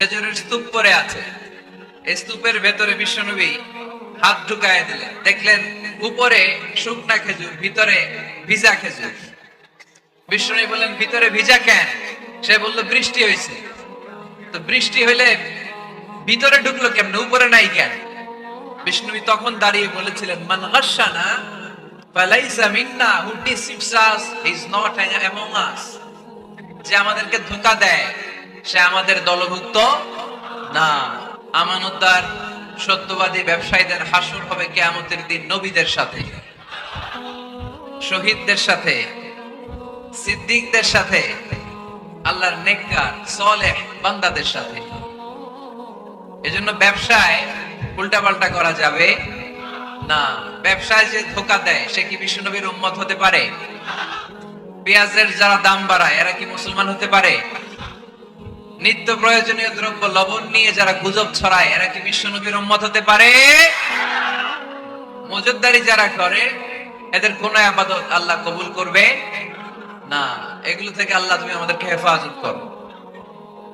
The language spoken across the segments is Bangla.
খেজুরের স্তূপ পরে আছে। এই স্তূপের ভেতরে বিশ্বনবী হাত ঢুকায় দিলেন, দেখলেন উপরে শুকনা খেজুর, ভিতরে ভিজা খেজুর। বিশ্বনবী বললেন, ভিতরে ভিজা কেন? সে বলল, বৃষ্টি হয়েছে। তো বৃষ্টি হইলে ভিতরে ঢুকলো কেমনে, উপরে নাই কেন? বিষ্ণুবী তখন দাঁড়িয়ে বলেছিলেন, মান গাশশানা ফালাইসা মিন্না, who deceives us is not among us. যে আমাদেরকে ধোঁকা দেয় সে আমাদের দলভুক্ত না। আমানতদার সত্যবাদী ব্যবসায়ীদের হাসর হবে কিয়ামতের দিন নবীদের সাথে, শহীদদের সাথে, সিদ্দিকদের সাথে, আল্লাহর নেককার সালেহ বান্দাদের সাথে। এজন্য ব্যবসায় উল্টাপাল্টা করা যাবে না। ব্যবসায় যে ধোঁকা দেয় সে কি বিশ্বনবীর উম্মত হতে পারে? পেঁয়াজের যারা দাম বাড়ায় এরা কি মুসলমান হতে পারে? নিত্য প্রয়োজনীয় দ্রব্য লবণ নিয়ে যারা গুজব ছড়ায় এরা কি বিশ্বনবীর উম্মত হতে পারে? মজুদদারি যারা করে এদের কোন ইবাদত আল্লাহ কবুল করবে না। এগুলো থেকে আল্লাহ তুমি আমাদেরকে হেফাজত করো।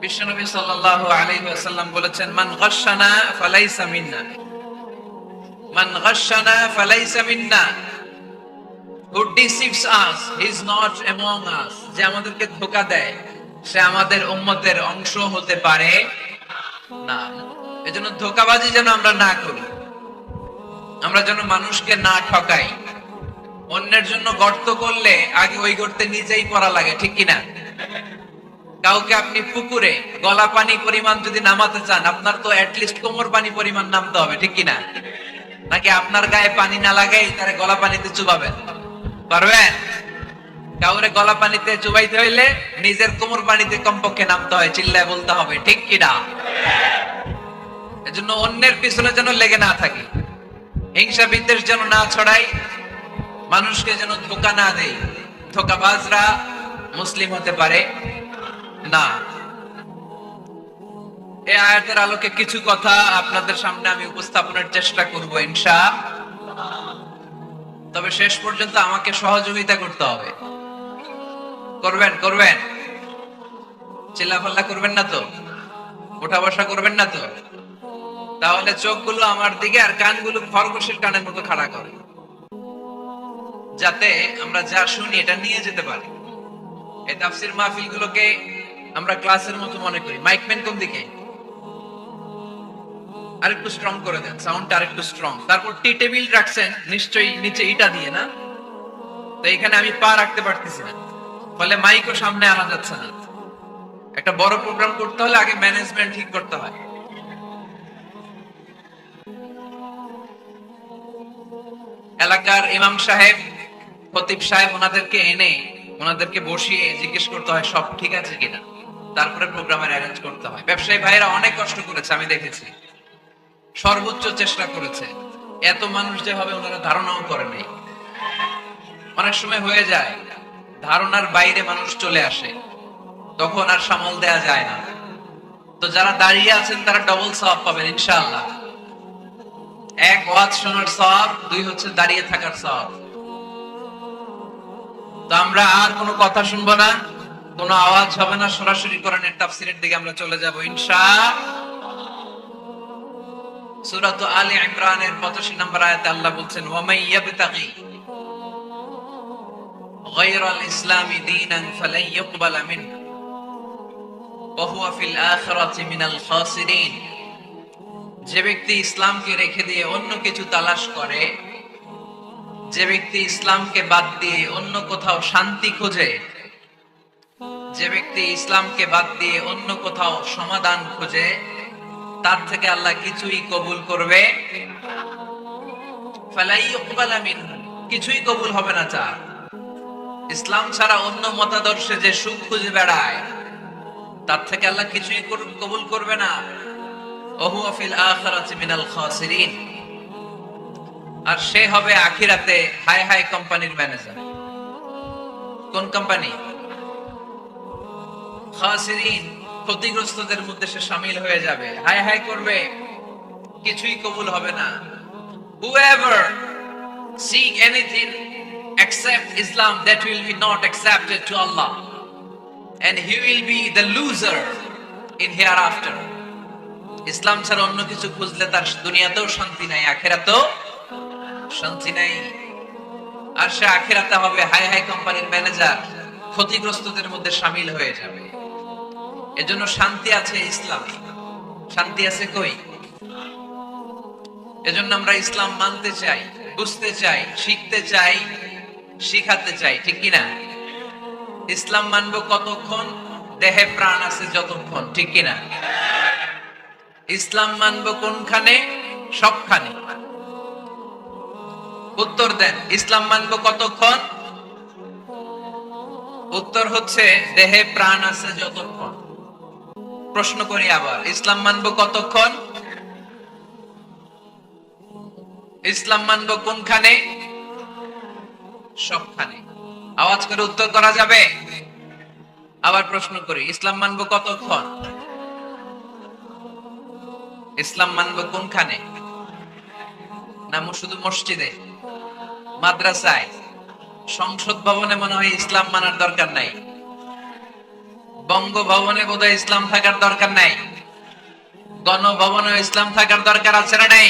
বিশ্বনবী সাল্লাল্লাহু আলাইহি ওয়াসাল্লাম বলেছেন, মান গাশশানা ফালাইসা মিন্না, মান গাশশানা ফালাইসা মিন্না, who deceives us he is not among us। যে আমাদেরকে ধোঁকা দেয় সে আমাদের উম্মতের অংশ হতে পারে না। এজন্য ধোঁকাবাজি যেন আমরা না করি, আমরা যেন মানুষকে না ঠকাই। অন্যের জন্য গর্ত করলে আগে ওই গর্তে নিজেই পড়া লাগে, ঠিক কিনা? কাউকে আপনি পুকুরে গলা পানি পরিমাণ যদি নামাতে চান, আপনার তো অ্যাটলিস্ট কোমর পানি পরিমাণ নামতে হবে, ঠিক কিনা? নাকি আপনার গায়ে পানি না লাগাই তারে গলা পানিতে চুবাবেন? পারবেন? কাউরে গলা পানিতে চুবাইতে হইলে নিজের কোমর পানিতে কমপক্ষে নামতে হয়, চিল্লায় বলতে হবে, ঠিক কিনা? এজন্য অন্যের পিছনে যেন লেগে না থাকি, হিংসা বিদ্বেষ যেন না ছড়াই, মানুষকে যেন ধোঁকা না দেই। ধোঁকাবাজরা মুসলিম হতে পারে না। এই আয়াতের আলোকে কিছু কথা আপনাদের সামনে আমি উপস্থাপনের চেষ্টা করব ইনশাআল্লাহ। তবে শেষ পর্যন্ত আমাকে সহযোগিতা করতে হবে। করবেন? চিল্লাফাল্লা করবেন না তো? ওঠা বসা করবেন না তো? তাহলে চোখগুলো আমার দিকে আর কানগুলো খরগোশের কানের মতো খাড়া করে, যাতে আমরা যা শুনি এটা নিয়ে যেতে পারি। এই তাফসীর মাহফিলগুলোকে আমরা ক্লাসের মতো মনে করি। মাইকম্যান কোন দিকে? আরেকটু স্ট্রং করে দেন, সাউন্ডটা আরেকটু স্ট্রং। তারপর টি টেবিল রাখছেন নিশ্চয়ই নিচে ইটা দিয়ে, না? তো এখানে আমি পা রাখতে পারতেছি না, ফলে মাইকও সামনে আনা যাচ্ছে না। একটা বড় প্রোগ্রাম করতে হলে আগে ম্যানেজমেন্ট ঠিক করতে হয়। এলাকার ইমাম সাহেব, খতিব সাহেব, ওনাদেরকে এনে ওনাদেরকে বসিয়ে জিজ্ঞেস করতে হয় সব ঠিক আছে কিনা, তারপরে প্রোগ্রামের অ্যারেঞ্জ করতে হয়। ব্যবসায়ী ভাইরা অনেক কষ্ট করেছে, আমি দেখেছি, সর্বোচ্চ চেষ্টা করেছে। এত মানুষ যে হবে ওনারা ধারণাও করে নাই। অনেক সময় হয়ে যায় ধারণার বাইরে মানুষ চলে আসে, তখন আর সামাল দেয়া যায় না। তো যারা দাঁড়িয়ে আছেন তারা ডবল সওয়াব পাবেন ইনশাআল্লাহ। এক, ওয়াজ শোনার সওয়াব, দুই হচ্ছে দাঁড়িয়ে থাকার সওয়াব। তো আমরা আর কোনো কথা শুনবো না, কোনো আওয়াজ হবে না, সরাসরি কোরআনের তাফসীরের দিকে আমরা চলে যাব ইনশাআল্লাহ। সূরা আলে ইমরানের 85 নম্বর আয়াতে আল্লাহ বলছেন, ওয়া মান ইয়াবতাগি গায়রাল ইসলামি দীনান ফালান ইউকবালা মিনহু ওয়া হুয়া ফিল আখিরাতি মিনাল খাসিরিন। যে ব্যক্তি ইসলামকে রেখে দিয়ে অন্য কিছু তালাশ করে, যে ব্যক্তি ইসলামকে বাদ দিয়ে অন্য কোথাও শান্তি খোঁজে, যে ব্যক্তি ইসলামকে বাদ দিয়ে অন্য কোথাও সমাধান খোঁজে, তার থেকে আল্লাহ কিছুই কবুল করবে ফালা ইউকবালা মিনহু, কিছুই কবুল হবে না। তার ইসলাম ছাড়া অন্য মতাদর্শে যে সুখ খুঁজে বেড়ায়, তার থেকে আল্লাহ কিছুই কবুল করবে না। ওয়া হুয়া ফিল আখিরাতি মিনাল খাসিরিন, আর সে হবে আখিরাতে হাই হাই কোম্পানির ম্যানেজার। কোন কোম্পানি? খাসিরিন, ক্ষতিগ্রস্তদের মধ্যে সে শামিল হয়ে যাবে। হাই হাই করবে, কিছুই কবুল হবে না। Whoever seek anything except Islam, that will be not accepted to Allah, and he will be the loser in hereafter. ইসলাম ছাড়া অন্য কিছু খুঁজলে তার দুনিয়াতেও শান্তি নাই, আখেরাতেও শান্তি নাই। আর সে আখেরাতে হবে হাই হাই কোম্পানির ম্যানেজার, ক্ষতিগ্রস্তদের মধ্যে শামিল হয়ে যাবে। এজন্য শান্তি আছে ইসলামে, শান্তি আছে কই? এজন্য আমরা ইসলাম মানতে চাই, বুঝতে চাই, শিখতে চাই, শিখাতে চাই, ঠিক কিনা? ইসলাম মানবো কতক্ষণ? দেহে প্রাণ আছে যতক্ষণ, ঠিক কিনা? ইসলাম মানবো কোনখানে? সবখানে। উত্তর দেন, ইসলাম মানবো কতক্ষণ? উত্তর হচ্ছে দেহে প্রাণ আছে যতক্ষণ। প্রশ্ন করি আবার, ইসলাম মানবো কতক্ষণ? ইসলাম মানবো কোনখানে? সবখানে। আওয়াজ করে উত্তর করা যাবে? আবার প্রশ্ন করি, ইসলাম মানবো কতক্ষণ? ইসলাম মানবো কোনখানে? না শুধু মসজিদে, মাদ্রাসায়, সংসদ ভবনে মনে হয় ইসলাম মানার দরকার নাই, বঙ্গভবনে বোধহয় ইসলাম থাকার দরকার নাই, গণভবনে ইসলাম থাকার দরকার আছে না নাই?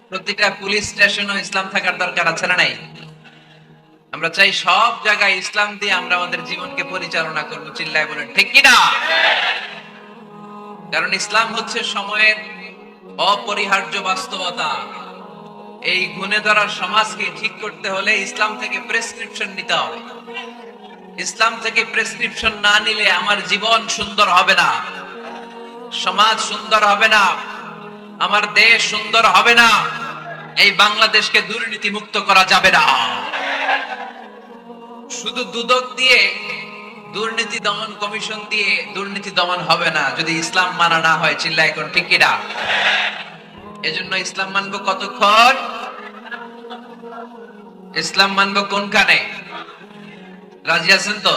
প্রতিটা পুলিশ স্টেশনে ইসলাম থাকার দরকার আছে না নাই? আমরা চাই সব জায়গায় ইসলাম দিয়ে আমরা আমাদের জীবনকে পরিচালনা করব, চিল্লায় বলেন ঠিক কিনা? কারণ ইসলাম হচ্ছে সময়ের অপরিহার্য বাস্তবতা। এই গুণে ধরা সমাজকে ঠিক করতে হলে ইসলাম থেকে প্রেসক্রিপশন নিতে হবে। ইসলাম থেকে প্রেসক্রিপশন না নিলে আমার জীবন সুন্দর হবে না, সমাজ সুন্দর হবে না, আমার দেশ সুন্দর হবে না, এই বাংলাদেশকে দুর্নীতি মুক্ত করা যাবে না। শুধু দুদক দিয়ে, দুর্নীতি দমন কমিশন দিয়ে দুর্নীতি দমন হবে না যদি ইসলাম মানা না হয়, চিল্লায় কোন ঠিক কিনা? এজন্য ইসলাম মানবো কতক্ষণ? ইসলাম মানবো কোনখানে? রাজি আছেন তো?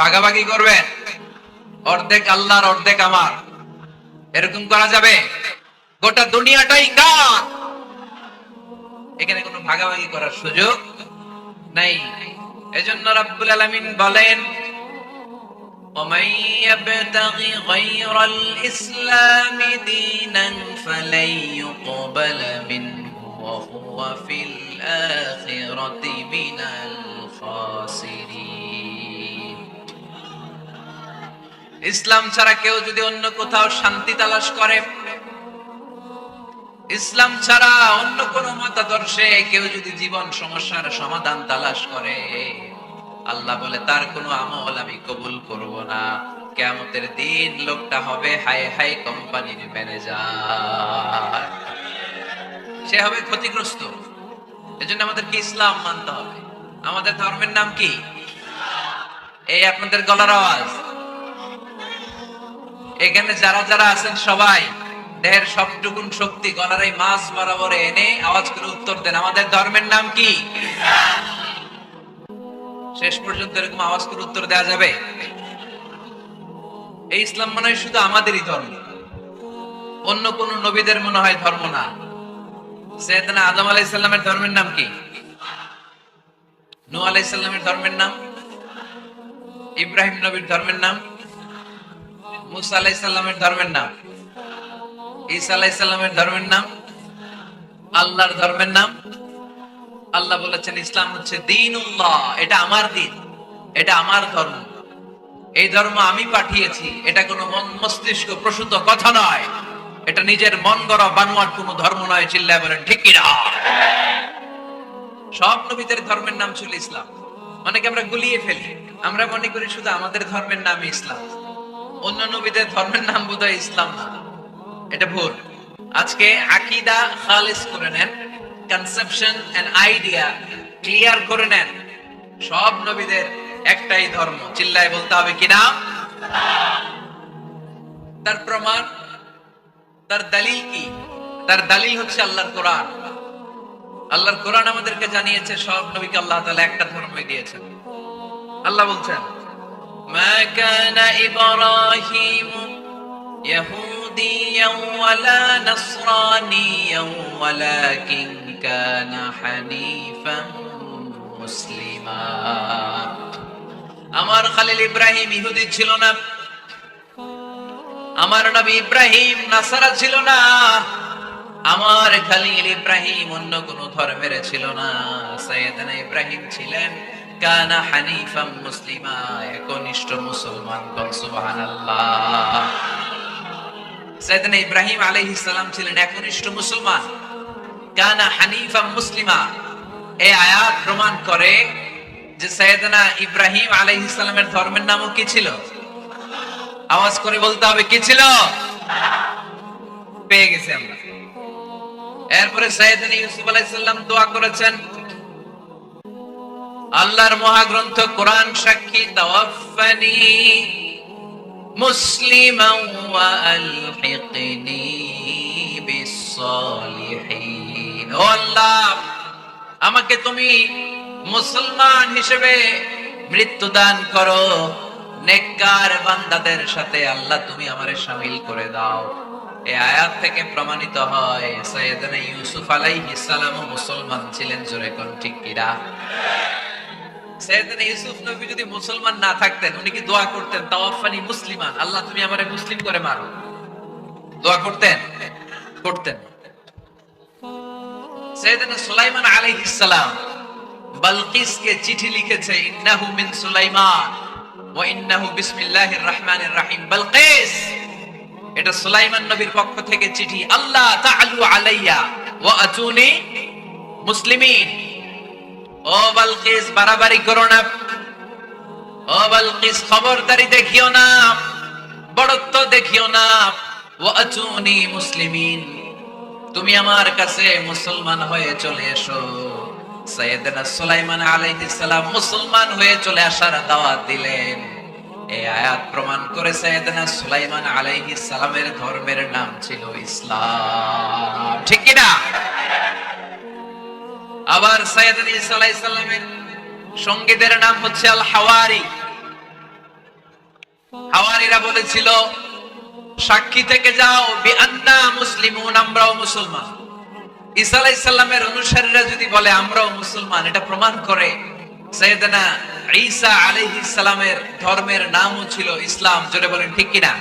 ভাগাভাগি করবেন, অর্ধেক আল্লাহর অর্ধেক আমার, এরকম করা যাবে? গোটা দুনিয়াটাই কার, এখানে কোনো ভাগাভাগি করার সুযোগ নাই। এজন্য রাব্বুল আলামিন বলেন, ومن يبتغي غير الإسلام دينا فلن يقبل منه وهو في الآخرة من الخاسرين। ইসলাম ছাড়া কেউ যদি অন্য কোথাও শান্তি তালাশ করে, ইসলাম ছাড়া অন্য কোন মতাদর্শে কেউ যদি জীবন সমস্যার সমাধান তালাশ করে, আল্লাহ বলে তার কোনো আমল আমি কবুল করব না। কিয়ামতের দিন লোকটা হবে হাই হাই কোম্পানির ম্যানেজার, সে হবে ক্ষতিগ্রস্ত। এজন্য আমাদেরকে ইসলাম মানতে হবে। আমাদের ধর্মের নাম কি? এই আপনাদের গলার আওয়াজ, এখানে যারা যারা আছেন সবাই দেহের সবটুকুন শক্তি গলার এই মাছ বরাবর এনে আওয়াজ করে উত্তর দেন, আমাদের ধর্মের নাম কি? শেষ পর্যন্ত এরকম আওয়াজ করে উত্তর দেওয়া যাবে? এই ইসলাম মনে হয় শুধু আমাদেরই ধর্ম, অন্য কোন নবীদের মনে হয় ধর্ম না। সাইয়েদনা আদম আলাইহিস সালামের ধর্মের নাম কি? নূহ আলাইহিস সালামের ধর্মের নাম? ইব্রাহিম নবীর ধর্মের নাম? মুসা আলাইহিস সালামের ধর্মের নাম? ঈসা আলাইহিস সালামের ধর্মের নাম? আল্লাহর ধর্মের নাম? আল্লাহ বলেছেন ইসলাম হচ্ছে দ্বীনুল্লাহ, এটা আমার দ্বীন, এটা আমার ধর্ম, এই ধর্ম আমি পাঠিয়েছি, এটা কোনো মন মস্তিষ্ক প্রসূত কথা নয়, এটা নিজের মন গড়া বানোয়াট কোনো ধর্ম নয়, চিল্লায় বলেন ঠিক কিনা? সব নবীদের ধর্মের নাম ছিল ইসলাম। অনেকে আমরা গুলিয়ে ফেলি, আমরা মনে করি শুধু আমাদের ধর্মের নাম ইসলাম, অন্য নবীদের ধর্মের নাম বোধহয় ইসলাম না। এটা ভুল। আজকে আকীদা খালিস করে নেন, কনসেপশন এন্ড আইডিয়া ক্লিয়ার করে নেন, সব নবীদের একটাই ধর্ম, চিল্লায় বলতে হবে কিনা? তার প্রমাণ, তার দলিল কি? তার দলিল হচ্ছে আল্লাহর কোরআন। আল্লাহর কোরআন আমাদেরকে জানিয়েছে সব নবীকে আল্লাহ তাআলা একটা ধর্মই দিয়েছেন। আল্লাহ বলছেন, মা কানা ইব্রাহিম ইয়াহুদিয়ান ওয়ালা নাসরানিয়ান ওয়ালাকিন কানা হানিফান মুসলিমা। আমার খলিল ইব্রাহিম ইহুদি ছিল না, আমার নবী ইব্রাহিম নাসারা ছিল না, আমার খলিল ইব্রাহিম অন্য কোন ধর্মের ছিল না। সাইয়েদনা ইব্রাহিম ছিলেন কানা হানিফাম মুসলিমা, একনিষ্ঠ মুসলমান। সুবহানাল্লাহ। সাইয়েদনা ইব্রাহিম আলাইহিস সালাম ছিলেন একনিষ্ঠ মুসলমান। কানা হানিফাম মুসলিমা, এই আয়াত প্রমাণ করে যে সাইয়েদনা ইব্রাহিম আলাইহিস সালামের ধর্মের নামও কি ছিল? আওয়াজ করে বলতে হবে, কি ছিল? পেয়ে গেছি আমরা। এরপরে সাইয়েদনা ইউসুফ আলাইহিস সালাম দোয়া করেছেন, আল্লাহর মহাগ্রন্থ কোরআন সাক্ষী, তাওয়াফফানি মুসলিমান ওয়া আলহিকনি বিস-সালিহিন। ও আল্লাহ, আমাকে তুমি মুসলমান হিসেবে মৃত্যু দান করো, নেককার বান্দাদের সাথে আল্লাহ তুমি আমারে শামিল করে দাও। এই আয়াত থেকে প্রমাণিত হয় সাইয়েদনা ইউসুফ আলাইহিস সালাম মুসলমান ছিলেন। জোরে কোন ঠিক কিনা? সাইয়েদনা ইউসুফ নবী যদি মুসলমান না থাকতেন, উনি কি দোয়া করতেন তাওয়াফফানি মুসলিমান, আল্লাহ তুমি আমারে মুসলিম করে মারো? দোয়া করতেন? করতেন। সাইয়েদনা সুলাইমান আলাইহিস সালাম বালকিসকে চিঠি লিখেছে, ইন্নাহু মিন সুলাইমান ওয়া ইন্নাহু বিসমিল্লাহির রহমানির রহিম। বালকিস, এটা সুলাইমান নবীর পক্ষ থেকে চিঠি। আল্লাহ তাআলু আলাইয়া ওয়া আতুনি মুসলিমিন। ও বালকিস, বাড়াবাড়ি করো না। ও বালকিস, খবরদারি দেখিও না, বড়ত্ব দেখিও না। ওয়া আতুনি মুসলিমিন, তুমি আমার কাছে মুসলমান হয়ে চলে এসো। সাইয়েদনা সুলাইমান আলাইহিস সালাম মুসলমান হয়ে চলে আসার দাওয়াত দিলেন। এই আয়াত প্রমাণ করে সাইয়েদনা সুলাইমান আলাইহিস সালামের ধর্মের নাম ছিল ইসলাম। ঠিক কি না? আবার সাইয়েদনা ঈসা আলাইহিস সালামের সঙ্গীদের নাম হচ্ছে আল হাওয়ারি। হাওয়ারিরা বলেছিল, সাক্ষী থেকে যাও বিআন্না মুসলিমুন, আমরাও মুসলমান। ঈসা আলাইহিস সালামের অনুসারীরা যদি বলে আমরাও মুসলমান, এটা প্রমাণ করে সাইয়েদনা ঈসা আলাইহিস সালামের ধর্মের নামও ছিল ইসলাম। জোরে বলেন ঠিক কি না?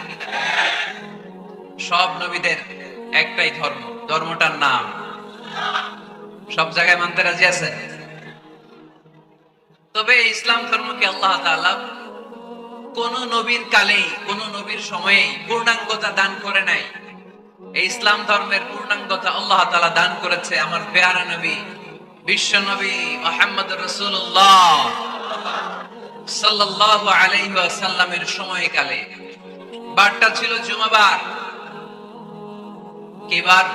সব নবীদের একটাই ধর্ম, ধর্মটার নাম সব জায়গায় মানতে রাজি আছে। তবে ইসলাম ধর্মকে আল্লাহ তাআলা কোন নবীর কালে, কোন নবীর সময়ে পূর্ণাঙ্গতা দান করে নাই। এই ইসলাম ধর্মের পূর্ণাঙ্গতা আল্লাহ তাআলা দান করেছে আমার প্যারা নবী, বিশ্ব নবী মুহাম্মদ রাসূলুল্লাহ সাল্লাল্লাহু আলাইহি ওয়াসাল্লামের সময়কালে। বারটা ছিল জুমাবার। কি বার?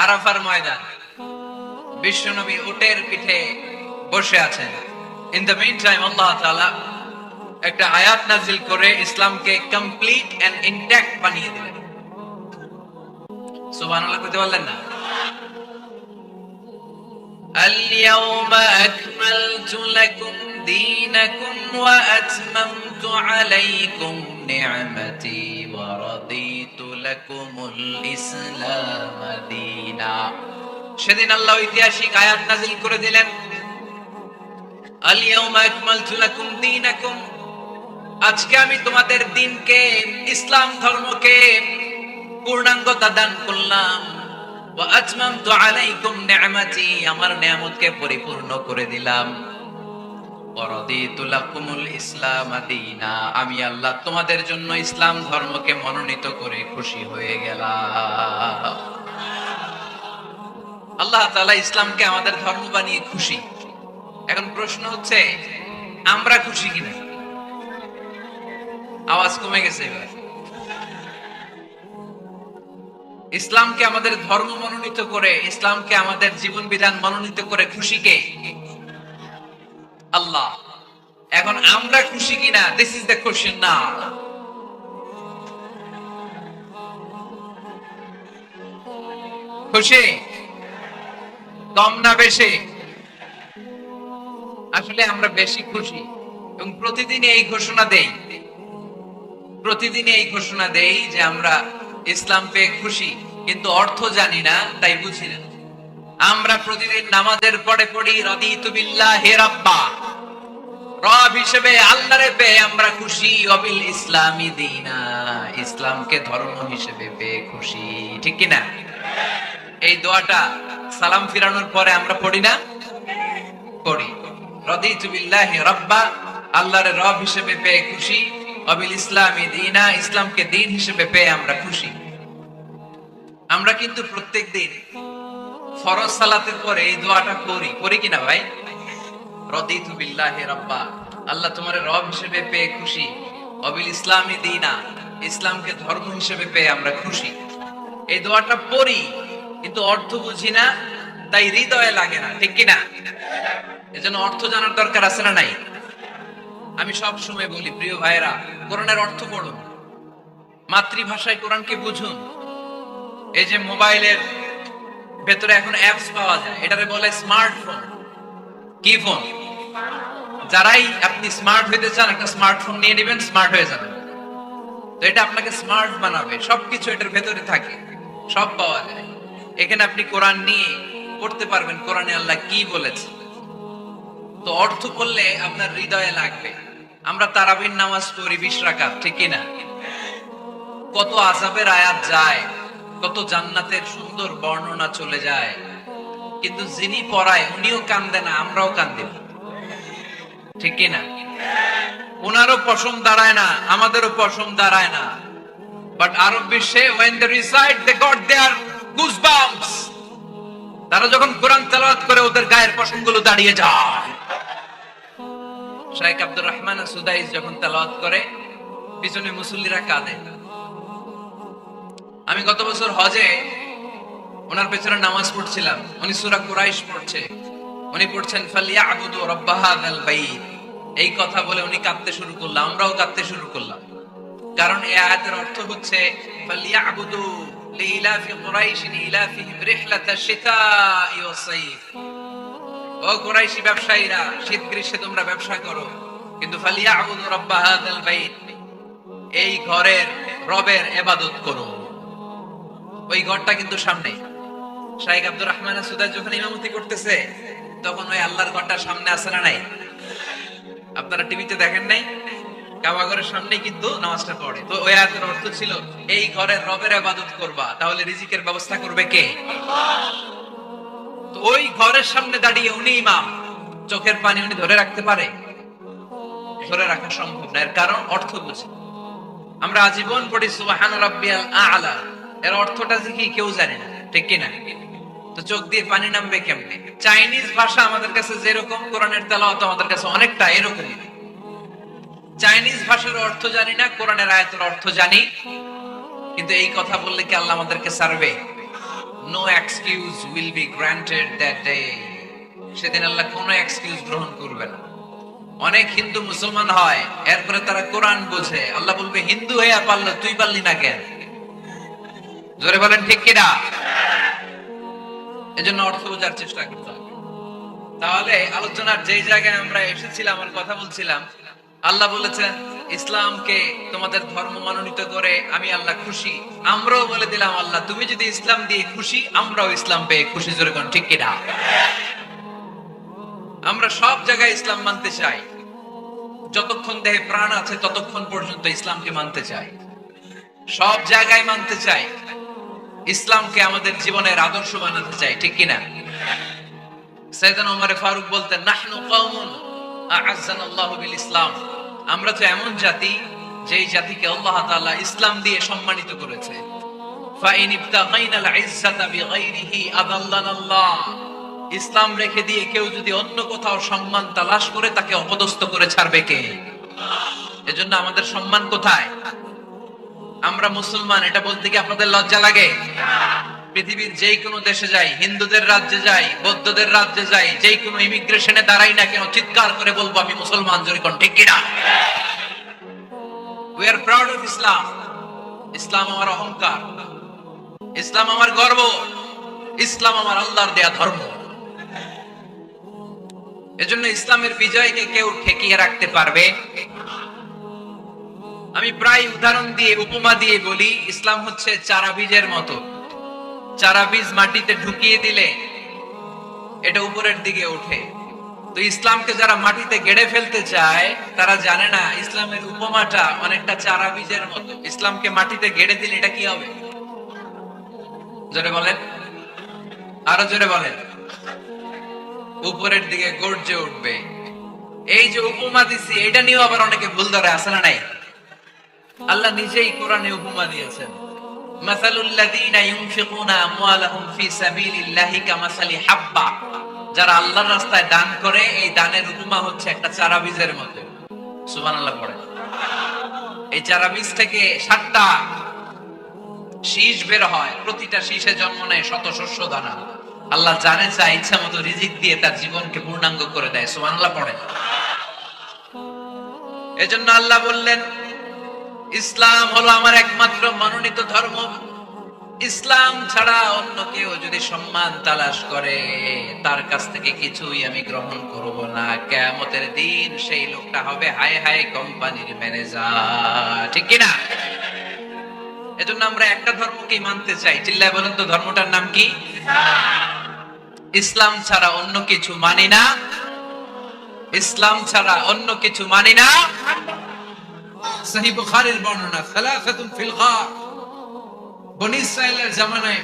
আরাফার ময়দান। বিশ্ব নবী উটের পিঠে বসে আছেন। ইন দ্য মিন টাইম আল্লাহ তাআলা একটা আয়াত নাযিল করে ইসলামকে কমপ্লিট এন্ড ইনট্যাক্ট বানিয়ে দিলেন। সুবহানাল্লাহ কইতে পারলেন না? اليوم أكملت لكم دينكم وأتممت عليكم نعمتي ورضيت لكم الإسلام دينا। সেদিন আল্লাহ ঐতিহাসিক আয়াত নাযিল করে দিলেন, اليوم أكملت لكم دينكم, আজকে আমি তোমাদের দিনকে, ইসলাম ধর্মকে পূর্ণাঙ্গতা দান করলাম। ওয়া আতমামতু আলাইকুম নি'মাতি, আমার নিয়ামতকে পরিপূর্ণ করে দিলাম। ওয়া রাদিতু লাকুমুল ইসলাম দীনা, আমি আল্লাহ তোমাদের জন্য ইসলাম ধর্মকে মনোনীত করে খুশি হয়ে গেলাম। আল্লাহ তাআলা ইসলামকে আমাদের ধর্ম বানিয়ে খুশি। এখন প্রশ্ন হচ্ছে, আমরা খুশি কিনা? আওয়াজ কমে গেছে এবার। ইসলামকে আমাদের ধর্ম মনোনীত করে, ইসলামকে আমাদের জীবন বিধান মনোনীত করে খুশি কে? আল্লাহ। এখন আমরা খুশি কিনা? দিস ইজ দ্য কোশ্চেন নাও। খুশি? কম না বেশি? আসলে আমরা বেশি খুশি এবং প্রতিদিন এই ঘোষণা দেই, প্রতিদিন এই ঘোষণা দেই যে আমরা ইসলাম পেয়ে খুশি, কিন্তু অর্থ জানি না, তাই বুঝি না। আমরা প্রতিদিন নামাজের পরে পড়ি রাদিতু বিল্লাহি রাব্বা, রব হিসেবে আল্লাহরে পেয়ে আমরা খুশি, অবিল ইসলামি দীনা, ইসলামকে ধর্ম হিসেবে পেয়ে খুশি, ঠিক কি না? এই দোয়াটা সালাম ফিরানোর পরে আমরা পড়ি না? পড়ি। রাদিতু বিল্লাহি রাব্বা, আল্লাহরে রব হিসেবে পেয়ে খুশি, অবিল ইসলামি দীনা, ইসলামকে দ্বীন হিসেবে পেয়ে আমরা খুশি। আমরা কিন্তু প্রত্যেকদিন ফরজ সালাতের পরে এই দোয়াটা করি কিনা ভাই? রাদিতু বিল্লাহি রাব্বা, আল্লাহ তোমার রব হিসেবে পেয়ে খুশি, অবিল ইসলামি দীনা, ইসলামকে ধর্ম হিসেবে পেয়ে আমরা খুশি। এই দোয়াটা পড়ি কিন্তু অর্থ বুঝি না, তাই হৃদয়ে লাগে না, ঠিক কিনা? এজন্য অর্থ জানার দরকার আছে না নাই? আমি সব সময় বলি প্রিয় ভাইরা, কোরআনের অর্থ পড়ুন, মাতৃভাষায় কোরআনকে বুঝুন। এই যে মোবাইলের ভেতরে এখন অ্যাপস পাওয়া যায়, এটারে বলে স্মার্টফোন। কি ফোন? যারাই আপনি স্মার্ট হইতে চান, একটা স্মার্টফোন নিয়ে নেবেন, স্মার্ট হয়ে যাবেন। তো এটা আপনাকে স্মার্ট বানাবে, সবকিছু এটার ভেতরে থাকে, সব পাওয়া যায়। এখানে আপনি কোরআন নিয়ে পড়তে পারবেন, কোরআনে আল্লাহ কি বলেছে। তো অর্থ করলে আপনার হৃদয়ে লাগবে। আমরা তারাবির নামাজ পড়ি 20 রাকাত, ঠিক কিনা? কত আযাবের আয়াত যায়, কত জান্নাতের সুন্দর বর্ণনা চলে যায়, কিন্তু যিনি পড়ায় উনিও কান্দে না, আমরাও কান্দি না, ঠিক কিনা? ওনারও পশম দাঁড়ায় না, আমাদেরও পশম দাঁড়ায় না। বাট আরব বিশ্বে when they recite they got their goosebumps, তারা যখন কোরআন তেলাওয়াত করে ওদের গায়ের পশমগুলো দাঁড়িয়ে যায়। শাইখ আব্দুর রহমান সুদাইস যখন তেলাওয়াত করে পিছনে মুসল্লিরা কাঁদে। আমি গত বছর হজে ওনার পেছনে নামাজ পড়ছিলাম, উনি সূরা কুরাইশ পড়ছে, উনি পড়ছেন ফালিয়াবুদু রাব্ব হাযাল বাইত। এই কথা বলে উনি কাঁদতে শুরু করলাম, আমরাও কাঁদতে শুরু করলাম। কারণ এই আয়াতের অর্থ হচ্ছে ফালিয়াবুদু লিইলাফি কুরাইশ ইলাফিহিম রিহলাতাশ শিতাই ওয়াস সাইফ। ও কুরাইশি ব্যবসায়ীরা, শীত গ্রীষ্মে তোমরা ব্যবসা করো, কিন্তু ফালিয়াবুদু রাব্ব হাযাল বাইত, এই ঘরের রবের ইবাদত করো। ওই ঘরটা কিন্তু সামনে। শাইখ আব্দুর রহমান সুদাইস যখন ইমামতি করতেছে তখন ওই আল্লাহর ঘরটা সামনে আছে না নাই? আপনারা টিভিতে দেখেন নাই? কাবা ঘরের সামনে কিন্তু নামাজটা পড়ে। তো ওই আয়াতের অর্থ ছিল এই ঘরের রবের ইবাদত করবা, তাহলে রিজিকের ব্যবস্থা করবে কে? তো ওই ঘরের সামনে দাঁড়িয়ে উনি ইমাম, চোখের পানি উনি ধরে রাখতে পারে? ধরে রাখা সম্ভব না। এর কারণ অর্থ বুঝে। আমরা আজীবন পড়ি সুবহান রাব্বিয়াল আ'লা, এর অর্থটা কি কেউ জানে না, ঠিক কি না? তো চোখ দিয়ে পানি নামবে কেমনে? চাইনিজ ভাষা আমাদের কাছে যেরকম, কোরআনের তেলাওয়াত আমাদের কাছে অনেকটা এরকমই। চাইনিজ ভাষার অর্থ জানি না, কোরআনের আয়াতের অর্থ জানি, কিন্তু এই কথা বললে কি আল্লাহ আমাদেরকে ছাড়বে? No excuse will be granted that day. সেদিন আল্লাহ কোনো এক্সকিউজ গ্রহণ করবে না। অনেক হিন্দু মুসলমান হয়, এরপরে তারা কোরআন বোঝে, আল্লাহ বলবে হিন্দু হয়ে পারলো, তুই পারলি না কেন? জোরে বলেন ঠিক কিনা? এজন্য অর্থ বোঝার চেষ্টা করতে হবে। তাহলে আলোচনার যেই জায়গায় আমরা এসেছিলাম, আমার কথা বলছিলাম, আল্লাহ বলেছেন ইসলামকে তোমাদের ধর্ম মনোনীত করে আমি আল্লাহ খুশি। আমরাও বলে দিলাম আল্লাহ তুমি যদি ইসলাম দিয়ে খুশি, আমরাও ইসলাম পেয়ে খুশি। জোরে কোন ঠিক কিনা? আমরা সব জায়গায় ইসলাম মানতে চাই, যতক্ষণ দেহে প্রাণ আছে ততক্ষণ পর্যন্ত ইসলামকে মানতে চাই, সব জায়গায় মানতে চাই, ইসলামকে আমাদের জীবনের আদর্শ বানাতে চাই, ঠিক কিনা? সাইয়েদনা ওমর ফারুক বলতেন নাহনু কওমুন আ'আজ্জানাল্লাহু বিল ইসলাম, আমরা তো এমন জাতি যেই জাতিকে আল্লাহ তাআলা ইসলাম দিয়ে সম্মানিত করেছে। ফাইন ইবতাগাইনাল ইজ্জাতা বিগাইরিহি আদাল্লানাল্লাহ, ইসলাম রেখে দিয়ে কেউ যদি অন্য কোথাও সম্মান তালাশ করে তাকে অপদস্থ করে ছাড়বে কে? এজন্য আমাদের সম্মান কোথায়? আমরা মুসলমান, এটা বলতে কি আপনাদের লজ্জা লাগে? পৃথিবীর যেই কোনো দেশে যাই, হিন্দুদের রাজ্যে যাই, বৌদ্ধদের রাজ্যে যাই, যেই কোনো ইমিগ্রেশনে দাঁড়াই না কেন, চিৎকার করে বলবো আমি মুসলমান। জোরে কোন ঠিক কিনা? We are proud of Islam. ইসলাম আমার অহংকার, ইসলাম আমার গর্ব, ইসলাম আমার আল্লাহর দেয়া ধর্ম। এজন্য ইসলামের বিজয়কে কেউ ঠেকিয়ে রাখতে পারবে? আমি প্রায় উদাহরণ দিয়ে, উপমা দিয়ে বলি, ইসলাম হচ্ছে চারা বীজের মতো। চারা বীজ মাটিতে ঢুকিয়ে দিলে এটা উপরের দিকে ওঠে, তো ইসলামকে যারা মাটিতে গেড়ে ফেলতে চায় তারা জানে না ইসলামের উপমাটা অনেকটা চারা বীজের মতো। ইসলামকে মাটিতে গেড়ে দিলে এটা কি হবে? জোরে বলেন, আরো জোরে বলেন। উপরের দিকে গর্জে উঠবে। এই যে উপমা দিছি এটা নিয়েও আবার অনেকে ভুল ধরে, আছে না নাই? আল্লাহ নিজেই কোরআনে উপমা দিয়েছেন, মাসালুল লাযীনা ইউনফিকুনা আমওয়ালাহুম ফি সাবিলিল্লাহি কামাসালি হাব্বা। যারা আল্লাহর রাস্তায় দান করে এই দানের উপমা হচ্ছে একটা চারা বীজের মতো। সুবহানাল্লাহ পড়ে। এই চারা বীজ থেকে 7টা শীষ বের হয়, প্রতিটা শীষে জন্ম নেয় শত শস্য দানা। আল্লাহ জানে চায় ইচ্ছা মতো রিজিক দিয়ে তার জীবনকে পূর্ণাঙ্গ করে দেয়। সুবহানাল্লাহ পড়ে। এজন্য আল্লাহ বললেন ইসলাম হলো আমার একমাত্র মনোনীত ধর্ম। ইসলাম ছাড়া অন্য কেউ যদি সম্মান তালাশ করে তার কাছ থেকে কিছুই আমি গ্রহণ করব না। কিয়ামতের দিন সেই লোকটা হবে হায় হায় কোম্পানির ম্যানেজার, ঠিক কি না? এজন্য আমরা একটা ধর্মকেই মানতে চাই। চিল্লায় বলেন তো ধর্মটার নাম কি? ইসলাম ছাড়া অন্য কিছু মানি না। ইসলাম ছাড়া অন্য কিছু মানি না। সহিহ বুখারীর বর্ণনা, সালাসাতুন ফিল গার। বনী ইসরাইলের জামানায়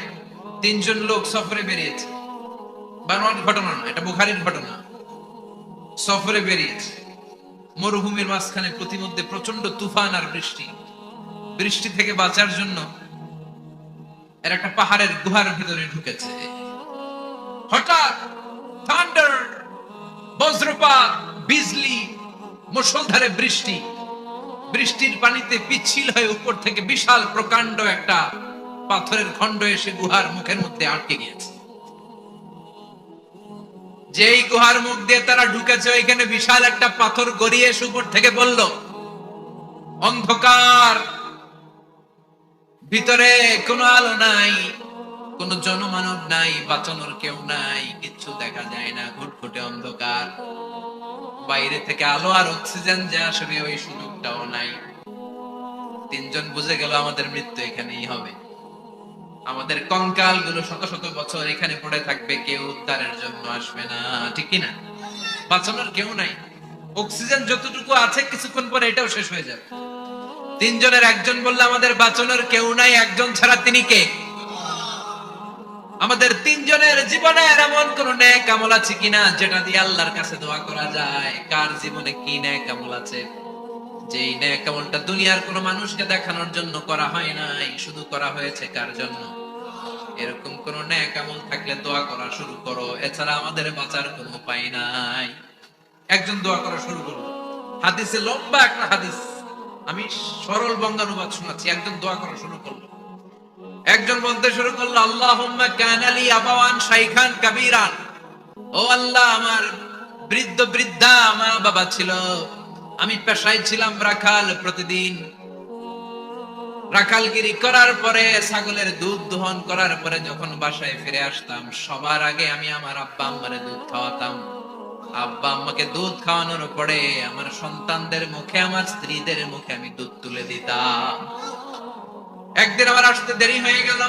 3 জন লোক সফরে বেরিয়েছে। বানোয়াট ঘটনা না, এটা বুখারীর ঘটনা। সফরে বেরিয়েছে, মরুভূমির মাঝখানে প্রতিমধ্যে প্রচন্ড তুফান আর বৃষ্টি। বৃষ্টি থেকে বাঁচার জন্য এর একটা পাহাড়ের গুহার ভিতরে ঢুকেছে। হঠাৎ থান্ডার, বজ্রপাত, বিজলি, মুষলধারে বৃষ্টি। বৃষ্টির পানিতে পিচ্ছিল হয়ে উপর থেকে বিশাল প্রকাণ্ড একটা পাথরের খণ্ড এসে গুহার মুখের মধ্যে আটকে গিয়েছে। যেই গুহার মুখ দিয়ে তারা ঢুকেছে ওইখানে বিশাল একটা পাথর গড়িয়ে এসে উপর থেকে বলল, অন্ধকার, ভিতরে কোনো আলো নাই, কোনো জনমানব নাই, বাঁচানোর কেউ নাই, কিচ্ছু দেখা যায় না, ঘুটঘুটে অন্ধকার। বাইরে থেকে আলো আর অক্সিজেন যে আসবে ওই সুযোগটাও নাই। 3 জন বুঝে গেল আমাদের মৃত্যু এখানেই হবে। আমাদের কঙ্কাল গুলো শত শত বছর এখানে পড়ে থাকবে, কেউ উদ্ধারের জন্য আসবে না, ঠিক কি না? বাঁচানোর কেউ নাই। অক্সিজেন যতটুকু আছে কিছুক্ষণ পরে এটাও শেষ হয়ে যাবে। 3 জনের একজন বলল আমাদের বাঁচানোর কেউ নাই, একজন ছাড়া তিনি কে? আমাদের 3 জনের জীবনে এমন কোন নেক আমল আছে কিনা যেটা দিয়ে আল্লাহর কাছে দোয়া করা যায়? কার জীবনে কি নেক আমল আছে যেই নেক আমলটা দুনিয়ার কোন মানুষকে দেখানোর জন্য করা হয় নাই, শুধু করা হয়েছে কার জন্য? এরকম কোন নেক আমল থাকলে দোয়া করা শুরু করো, এছাড়া আমাদের বাঁচার কোনো উপায় নাই। একজন দোয়া করা শুরু করলো। হাদিসে লম্বা একটা হাদিস, আমি সরল বঙ্গানুবাদ শোনাচ্ছি। একজন দোয়া করা শুরু করলো। একজন বলতে শুরু করলো, আল্লাহুম্মা কানা লি আবাওয়ান শাইখান কাবীরান। ও আল্লাহ, আমার বৃদ্ধ বৃদ্ধা মা বাবা ছিল, আমি পেশায় ছিলাম রাখাল। প্রতিদিন রাখালগিরি করার পরে, ছাগলের দুধ দহন করার পরে যখন বাসায় ফিরে আসতাম, সবার আগে আমি আমার আব্বা আম্মারে দুধ খাওয়াতাম। আব্বা আম্মাকে দুধ খাওয়ানোর পরে আমার সন্তানদের মুখে, আমার স্ত্রীদের মুখে আমি দুধ তুলে দিতাম। একদিন আমার আসতে দেরি হয়ে গেল,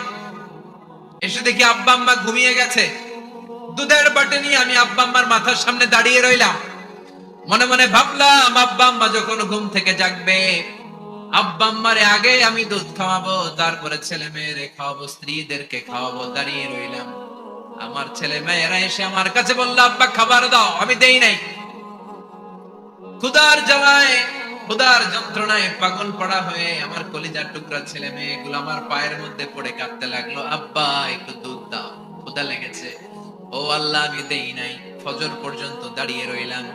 এসে দেখি আব্বা আম্মা ঘুমিয়ে গেছে। দুধের বাটি নিয়ে আমি আব্বা আম্মার মাথার সামনে দাঁড়িয়ে রইলাম। মনে মনে ভাবলাম আব্বা আম্মা যখন ঘুম থেকে জাগবে, আব্বা আম্মারে আগে আমি দুধ খাওয়াবো, তারপরে ছেলে মেয়েরে খাওয়াবো, স্ত্রীদেরকে খাওয়াবো। দাঁড়িয়ে রইলাম। আমার ছেলে মেয়েরা এসে আমার কাছে বলল, আব্বা খাবার দাও। আমি দেই নাই। ক্ষুধার জ্বালায়, ক্ষুধার যন্ত্রণায় পাগল পড়া হয়ে আমার কলিজার টুকরা ছেলে মেয়েগুলো আমার পায়ের মধ্যে পড়ে কাঁদতে লাগলো, আব্বা একটু দুধ দাও, ক্ষুধা লেগেছে। ও আল্লাহ, আমি দেই নাই। ফজর পর্যন্ত দাঁড়িয়ে রইলাম।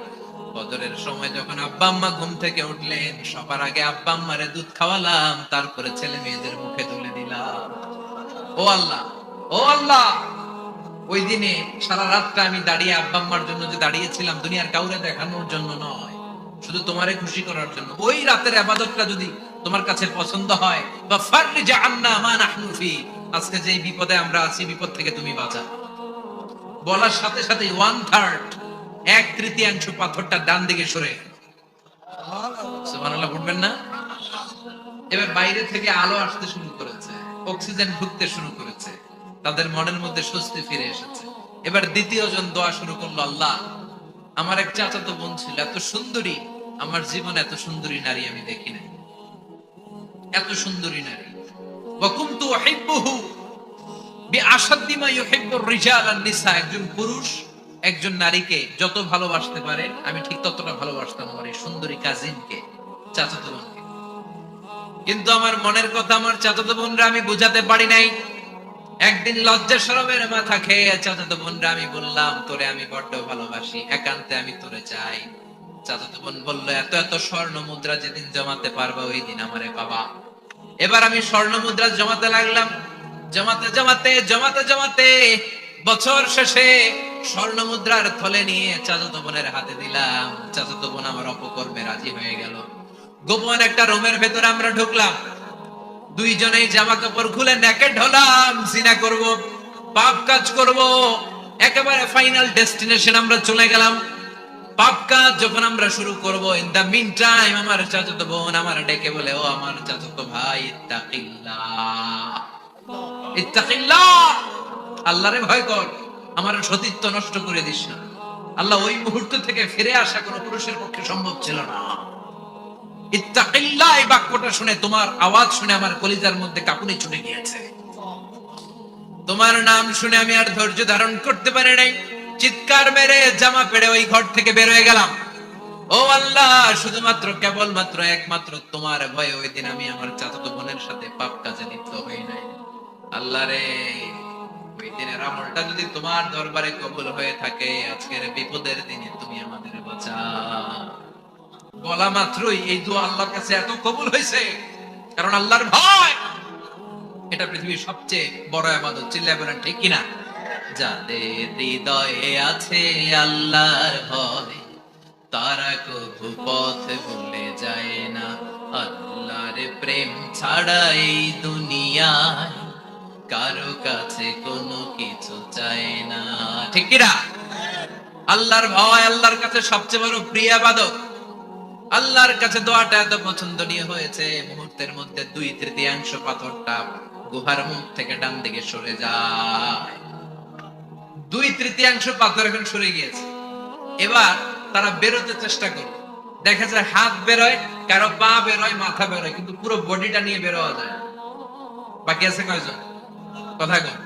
ফজরের সময় যখন আব্বা আম্মা ঘুম থেকে উঠলেন, সবার আগে আব্বা আম্মারে দুধ খাওয়ালাম, তারপরে ছেলে মেয়েদের মুখে তুলে দিলাম। ও আল্লাহ, ও আল্লাহ, ওই দিনে সারা রাতটা আমি দাঁড়িয়ে আব্বা আম্মার জন্য যে দাঁড়িয়েছিলাম, দুনিয়ার কাউরে দেখানোর জন্য নয়, শুধু তোমারে খুশি করার জন্য। ওই রাতের ইবাদতটা যদি তোমার কাছে পছন্দ হয়, বা ফাররিজ আন্না মা নাহনু ফি, আজকে যেই বিপদে আমরা আছি, বিপদ থেকে তুমি বাঁচা। বলার সাথে সাথে 1/3, 1/3 পাথরটা ডান দিকে সরে। সুবহানাল্লাহ পড়বেন না? এবার বাইরে থেকে আলো আসতে শুরু করেছে, অক্সিজেন ঢুকতে শুরু করেছে, তাদের মনের মধ্যে স্বস্তি ফিরে এসেছে। এবার দ্বিতীয় জন দোয়া শুরু করলো, আল্লাহ আমার এক চাচাতো বোন ছিল, এত সুন্দরী, আমার জীবনে এত সুন্দরী নারী আমি দেখি নাই। এত সুন্দরী নারী। ওয়াকুনতু উহিব্বুহু বিআশাদ্দি মা ইউহিব্বুর রিজাল আন-নিসা। একজন পুরুষ একজন নারীকে যত ভালোবাসতে পারে আমি ঠিক ততটা ভালোবাসতাম আমার এই সুন্দরী কাজিনকে, চাচাতো বোনকে। কিন্তু আমার মনের কথা আমার চাচাতো বোনরা আমি বুঝাতে পারি নাই। একদিন লজ্জা শরমের মাথা খেয়ে চাচাতো বোনরা আমি বললাম, তোরে আমি বড্ড ভালোবাসি, একান্তে আমি তোরে চাই। চাচাতো বোন বলল, এত এত স্বর্ণ মুদ্রা যেদিন জমাতে পারবা ওই দিন আমারে বাবা। এবার আমি স্বর্ণ মুদ্রা জমাতে লাগলাম। জমাতে জমাতে জমাতে জমাতে বছর শেষে স্বর্ণ মুদ্রার থলে নিয়ে চাচাতো বোনের হাতে দিলাম। চাচাতো বোন আমার অপকর্মে রাজি হয়ে গেল। গোপন একটা রুমের ভেতরে আমরা ঢুকলাম, দুইজনেই জামা কাপড় খুলে নেকেড হলাম, জিনা করব, পাপ কাজ করব। একেবারে ফাইনাল ডেস্টিনেশন আমরা চলে গেলাম। পাপ কাজ যখন আমরা শুরু করব, ইন দা মিন টাইম আমার চাচাতো বোন আমার ডেকে বলে, ও আমার চাচাতো ভাই, ইত্তাকিল্লাহ, ইত্তাকিল্লাহ, আল্লাহরে ভয় কর, আমার সতীত্ব নষ্ট করে দিস না। আল্লাহ ওই মুহূর্ত থেকে ফিরে আসা কোন পুরুষের পক্ষে সম্ভব ছিল না। ইত্তাকিল্লাহ এই বাক্যটা শুনে, তোমার আওয়াজ শুনে আমার কলিজার মধ্যে কাঁপুনি ছুটে গিয়েছে। তোমার নাম শুনে আমি আর ধৈর্য ধারণ করতে পারি নাই, চিৎকার মেরে জামা পেড়ে ওই ঘর থেকে বের হয়ে গেলাম। ও আল্লাহ, শুধুমাত্র কেবলমাত্র একমাত্র তোমার ভয়ে ওই দিন আমি আমার চাচাতো বোনের সাথে পাপ কাজে লিপ্ত হই নাই। আল্লাহ রে, ওই দিনের আমলটা যদি তোমার দরবারে কবুল হয়ে থাকে, আজকের বিপদের দিনে তুমি আমাদের বাঁচাও। বলা মাত্রই এই দোয়া আল্লাহর কাছে এত কবুল হয়েছে, কারণ আল্লাহর ভয় এটা পৃথিবীর সবচেয়ে বড় ইবাদত। চিল্লায় বলেন ঠিক কিনা? যাদের হৃদয়ে আছে আল্লাহর ভয়, তারা কবু পথ ভুলে যায় না। আল্লাহর প্রেম ছাড়া এই দুনিয়ায় কারো কাছে কোনো কিছু চায় না। ঠিক কিনা? আল্লাহর ভয় আল্লাহর কাছে সবচেয়ে বড় প্রিয় ইবাদত। আল্লাহর কাছে দোয়াটা এত পছন্দনীয় হয়েছে, মুহূর্তের মধ্যে 2/3 পাথরটা গুহার মুখ থেকে ডান দিকে সরে যায়। 2/3 পাথর এখন সরে গিয়েছে। এবার তারা বেরোতে চেষ্টা করলো, দেখা যায় হাত বেরোয়, কারো পা বেরোয়, মাথা বেরোয়, কিন্তু পুরো বডিটা নিয়ে বেরোয়া যায়। বাকি আছে কয়জন? কথা কন।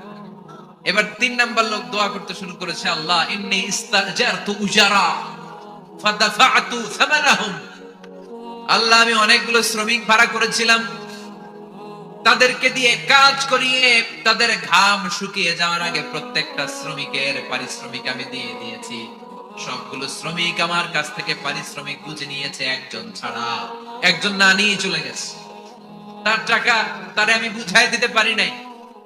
এবার 3 নাম্বার লোক দোয়া করতে শুরু করেছে, আল্লাহ ইন্নী ইস্তাজারতু উজারা ফাদাফা'তু সামানাহুম। আল্লাহ আমি অনেকগুলো শ্রমিক ভাড়া করেছিলাম, তাদেরকে দিয়ে কাজ করিয়ে তাদের ঘাম শুকিয়ে যাওয়ার আগে প্রত্যেকটা শ্রমিকের পারিশ্রমিক আমি দিয়ে দিয়েছি। সবগুলো শ্রমিক আমার কাছ থেকে পারিশ্রমিক বুঝে নিয়েছে, একজন ছাড়া। একজন না নিয়ে চলে গেছে। তার টাকা তারে আমি বুঝাই দিতে পারি নাই।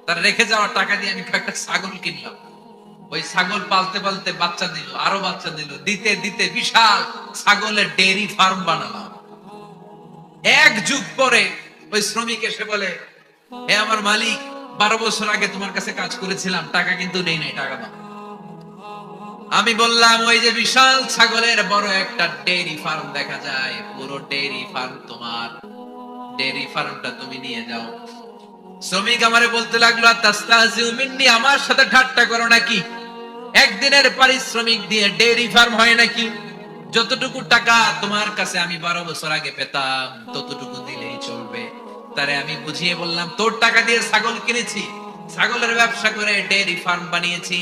তার রেখে যাওয়া টাকা দিয়ে আমি একটা ছাগল কিনলাম। ওই ছাগল পালতে পালতে বাচ্চা দিল, আরো বাচ্চা দিল, দিতে দিতে বিশাল ছাগলের ডেইরি ফার্ম বানালাম। 1 যুগ পরে ওই শ্রমিক এসে বলে, হে আমার মালিক, 12 বছর আগে তোমার কাছে কাজ করেছিলাম, টাকা কিন্তু নেই নাই, টাকা দাও। আমি বললাম, ওই যে বিশাল ছাগলের বড় একটা ডেইরি ফার্ম দেখা যায়, পুরো ডেইরি ফার্ম তোমার, ডেইরি ফার্মটা তুমি নিয়ে যাও। শ্রমিক আমারে বলতে লাগলো, তাস্তাহজিউ মিন্নি, আমার সাথে ঠাট্টা করো নাকি? একদিনের পারিশ্রমিক দিয়ে ডেইরি ফার্ম হয় নাকি? যতটুকু টাকা তোমার কাছে আমি 12 বছর আগে পেতাম ততটুকু দিলেই চলবে। তারে আমি বুঝিয়ে বললাম, তোর টাকা দিয়ে ছাগল কিনেছি, ছাগলের ব্যবসা করে ডেইরি ফার্ম বানিয়েছি,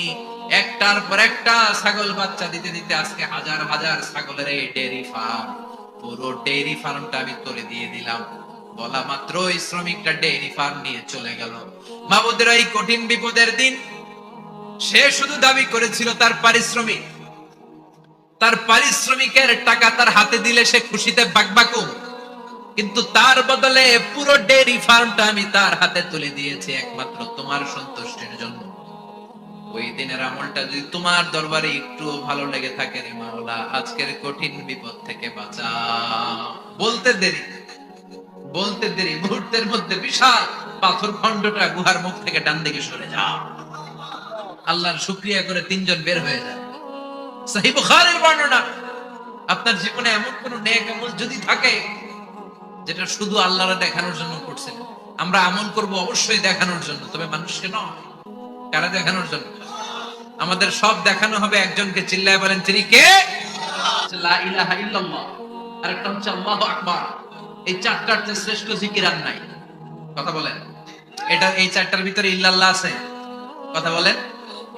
একটার পর একটা ছাগল বাচ্চা দিতে দিতে আজকে হাজার হাজার ছাগলের এই ডেইরি ফার্ম, পুরো ডেইরি ফার্মটা আমি তোরে দিয়ে দিলাম। বলা মাত্র ওই শ্রমিকটা ডেইরি ফার্ম নিয়ে চলে গেল। মাবুদের এই কঠিন বিপদের দিন সে শুধু দাবি করেছিল তার পারিশ্রমিক। তার পারিশ্রমিকের টাকা তার হাতে দিলে সে খুশিতে বাকবাকুম, কিন্তু তার বদলে পুরো ডেইরি ফার্মটা আমি তার হাতে তুলে দিয়েছি একমাত্র তোমার সন্তুষ্টির জন্য। ওই দিনের আমলটা যদি তোমার দরবারে একটু ভালো লেগে থাকে রে মাওলা, আজকের কঠিন বিপদ থেকে বাঁচাও। বলতে দেরি, বলতে দেরি, মুহূর্তের মধ্যে বিশাল পাথর খণ্ডটা গুহার মুখ থেকে ডান দিকে সরে যাও। আল্লাহর শুকরিয়া করে 3 জন বের হয়ে যায়। সহিহ বুখারীর বর্ণনা। আপনার জীবনে এমন কোন নেক আমল যদি থাকে যেটা শুধু আল্লাহরে দেখানোর জন্য করছেন, আমরা আমল করব অবশ্যই দেখানোর জন্য, তবে মানুষকে নয়। কারা দেখানোর জন্য? আমাদের সব দেখানো হবে একজনকে। চিল্লায় বলেন তিনি কে? হচ্ছে লা ইলাহা ইল্লাল্লাহ, আরেকটা হচ্ছে আল্লাহু আকবার। এই চারটার চেয়ে শ্রেষ্ঠ জিকির আর নাই। কথা বলেন, এটা এই চারটার ভিতরে ইল্লাল্লাহ আছে? কথা বলেন।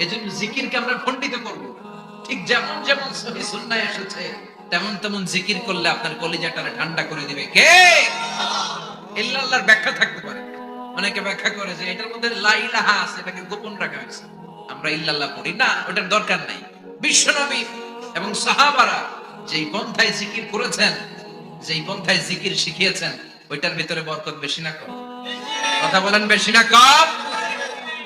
এজন্য জিকিরকে আমরা খণ্ডিত করব। ঠিক যেমন যেমন সহিহ সুন্নাহ এসেছে তেমন তেমন জিকির করলে আপনার কলিজাটারে ঠান্ডা করে দিবে কে? ইল্লাল্লাহর ব্যাখ্যা থাকতে পারে। অনেকে ব্যাখ্যা করে যে এটার মধ্যে লা ইলাহা আছে, এটাকে গোপন রাখা হয়েছে, আমরা ইল্লাল্লাহ পড়ি না, ওটার দরকার নাই। বিশ্বনবী এবং সাহাবারা যেই পন্থায় জিকির করেছেন, যেই পন্থায় জিকির শিখিয়েছেন, ওইটার ভিতরে বরকত বেশি না কম? কথা বলেন, বেশি না কম?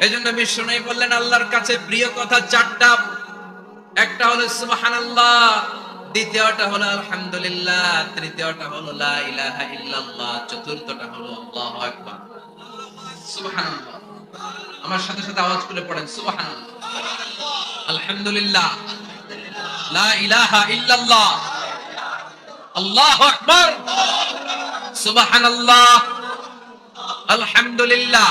এজন্য বিশ্বনবী বললেন আল্লাহর কাছে প্রিয় কথা চারটা। একটা হলো সুবহানাল্লাহ, দ্বিতীয়টা হলো আলহামদুলিল্লাহ, তৃতীয়টা হলো লা ইলাহা ইল্লাল্লাহ, চতুর্থটা হলো আল্লাহু আকবার। সুবহানাল্লাহ, আমার সাথে সাথে আওয়াজ করে পড়েন সুবহানাল্লাহ, আলহামদুলিল্লাহ, লা ইলাহা ইল্লাল্লাহ, আল্লাহু আকবার, সুবহানাল্লাহ, আলহামদুলিল্লাহ,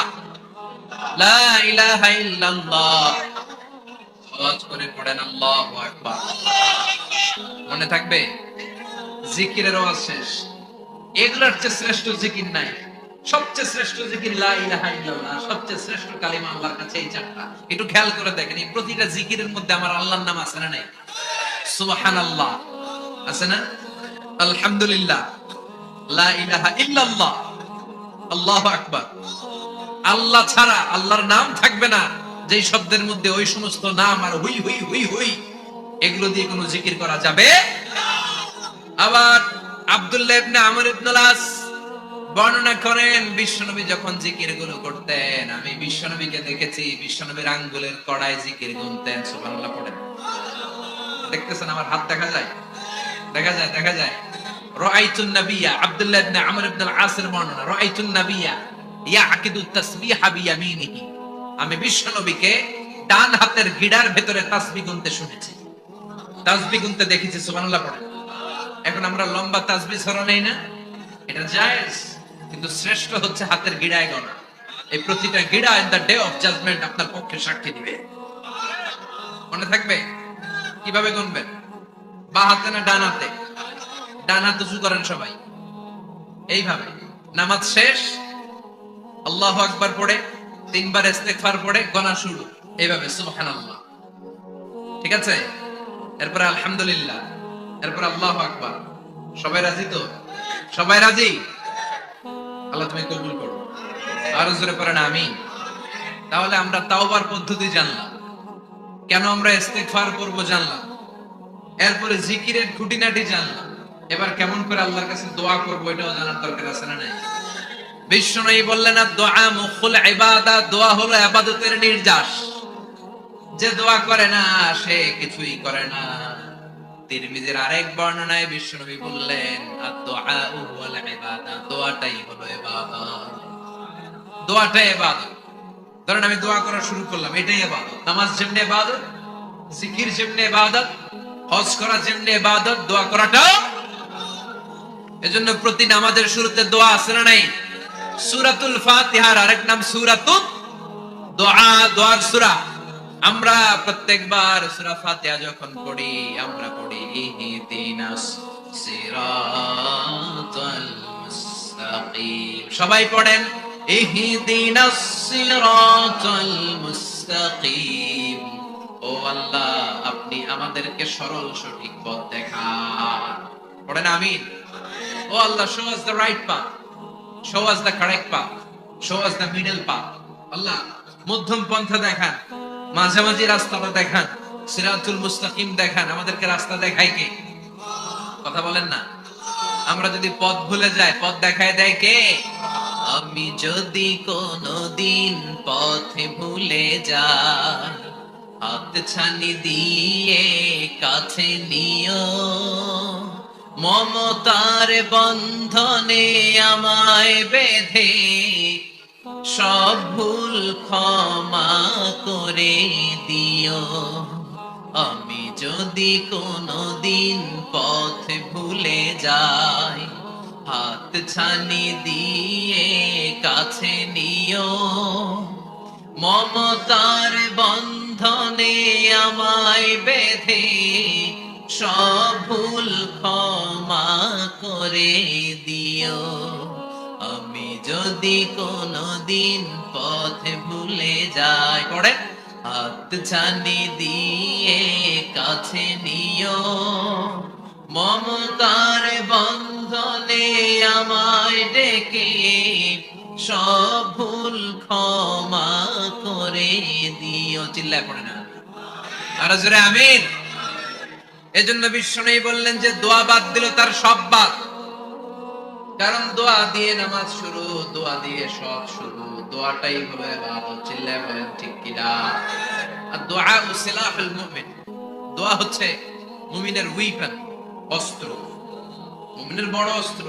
লা ইলাহা ইল্লাল্লাহ। আওয়াজ করে পড়েন আল্লাহু আকবার। মনে থাকবে? জিকিরের আওয়াজ শেষ। এগুলোর চেয়ে শ্রেষ্ঠ জিকির নাই। সবচেয়ে শ্রেষ্ঠ জিকির লা ইলাহা ইল্লাল্লাহ, সবচেয়ে শ্রেষ্ঠ কালিমা আল্লাহর কাছে এই চারটা। একটু খেয়াল করে দেখেন, এই প্রতিটা জিকিরের মধ্যে আমার আল্লাহর নাম আছে না নাই? সুবহানাল্লাহ আছে না? আলহামদুলিল্লাহ, লা ইলাহা ইল্লাল্লাহ, আল্লাহু আকবার। আল্লাহ ছাড়া আল্লাহর নাম থাকবে না যেই শব্দের মধ্যে ওই সমস্ত নাম আর হুই হুই হুই হুই, এগুলো দিয়ে কোনো জিকির করা যাবে। আবার আব্দুল্লাহ ইবনে আমর ইবনে আস বর্ণনা করেন, বিশ্বনবী যখন জিকির গুলো করতেন, আমি বিশ্বনবীকে দেখেছি বিশ্বনবীর আঙ্গুলের কড়ায় জিকির গুনতেন। সুবহানাল্লাহ পড়েন। দেখতেছেন আমার হাত দেখা যায়? দেখা যায়, দেখা যায়। রাআইতুন নাবিয়্যা, আব্দুল্লাহ ইবনে আমর ইবনে আস-এর বর্ণনা, রাআইতুন নাবিয়্যা ইয়াকিদু তাসবিহা বিয়ামিনিহি, আমি বিশ্বনবীকে ডান হাতের গিড়ার ভেতরে তাসবিহ গুনতে শুনেছি, তাসবিহ গুনতে দেখেছি। সুবহানাল্লাহ পড়েন। এখন আমরা লম্বা তাসবিহ ছড়া নেই না, এটা জায়েজ, কিন্তু শ্রেষ্ঠ হচ্ছে হাতের গিড়ায় গোনা। এই প্রতিটা গিড়া in the day of judgement আপনার পক্ষে সাক্ষী দিবে। মনে থাকবে? কিভাবে গুনবেন? বা হাতে না ডান হাতে? ডান হাত উঁচু করেন সবাই, এইভাবে। নামাজ শেষ, আল্লাহু আকবার পড়ে, তিনবার ইস্তেগফার পড়ে গোনা শুরু, এইভাবে সুবহানাল্লাহ। ঠিক আছে? এরপর আলহামদুলিল্লাহ, এরপর আল্লাহু আকবার। সবাই রাজি তো? সবাই রাজি? আল্লাহ তুমি কবুল করো। আরো জোরে পড়েন আমিন। তাহলে আমরা তাওবার পদ্ধতি জানলাম, কেন আমরা ইস্তেগফার করব জানলাম, এরপরে জিকিরের খুঁটিনাটি জানলাম। এবার কেমন করে আল্লাহর কাছে দোয়া করব এটাও জানার দরকার আছে না নাই? বিশ্বনবী বললেন দোয়া মুখুল ইবাদত, দোয়া হলো ইবাদতের নির্যাস। যে দোয়া করে না সে কিছুই করে না। তিরমিজির আরেক বর্ণনায় বিশ্বনবী বললেন আদ-দুআ হুয়াল ইবাদত, দোয়াটাই হলো ইবাদত। দোয়াটাই ইবাদত। ধরেন আমি দোয়া করা শুরু করলাম, এটাই ইবাদত। নামাজ যেমনি ইবাদত, জিকির যেমনি ইবাদত, হজ করা যেমনি ইবাদত, দোয়া করাটাও। এজন্য প্রতি নামাজের শুরুতে দোয়া আছে না নাই? সূরাতুল ফাতিহার আরেক নাম সূরাতুদ দোয়া, দোয়ার সূরা। আমরা প্রত্যেকবার সূরা ফাতিহা যখন পড়ি, আমরা পড়ি ইহদিনাস সিরাতাল মুস্তাকিম। সবাই পড়েন ইহদিনাস সিরাতাল মুস্তাকিম। ও আল্লাহ, আপনি আমাদেরকে সরল সঠিক পথ দেখান। পড়েন আমিন। ও আল্লাহ, show us the right path, show us the correct path, show us the middle path. আল্লাহ মধ্যম পন্থা দেখান, মাঝামাঝি রাস্তাটা দেখান, সিরাতুল মুস্তাকিম দেখান। আমাদেরকে রাস্তা দেখায় কে? কথা বলেন না। আমরা যদি পথ ভুলে যাই, পথ দেখায় দেয় কে? আমি যদি কোনদিন পথে ভুলে যাই, হাত ছানি দিয়ে কাছে নিও, মমতার বন্ধনে আমায় বেঁধে সব ভুল ক্ষমা করে দিও। আমি যদি কোনদিন পথ ভুলে যাই, হাত ছানি দিয়ে কাছে নিও, মমতার বন্ধনে আমায় বেঁধে সব ভুল ক্ষমা করে দিও। আমি যদি কোনদিন পথে ভুলে যাই, পড়ে হাত ছানি দিয়ে কাছে নিও, মমতার বন্ধনে আমায় ডেকে সব ভুল ক্ষমা করে দিও। চিল্লায় পড়ে না আর জোরে আমিন। এজন্য বিশ্বনবী বললেন যে দোয়া বাদ দিল তার সব বাদ। কারণ দোয়া দিয়ে নামাজ শুরু, দোয়া দিয়ে সব শুরু, দোয়াটাই হলো ইবাদত। চিল্লায় বলেন ঠিক কিনা? আর দোয়া সিলাহুল মুমিন, দোয়া হচ্ছে মুমিনের উইপন, অস্ত্র, মুমিনের বড় অস্ত্র।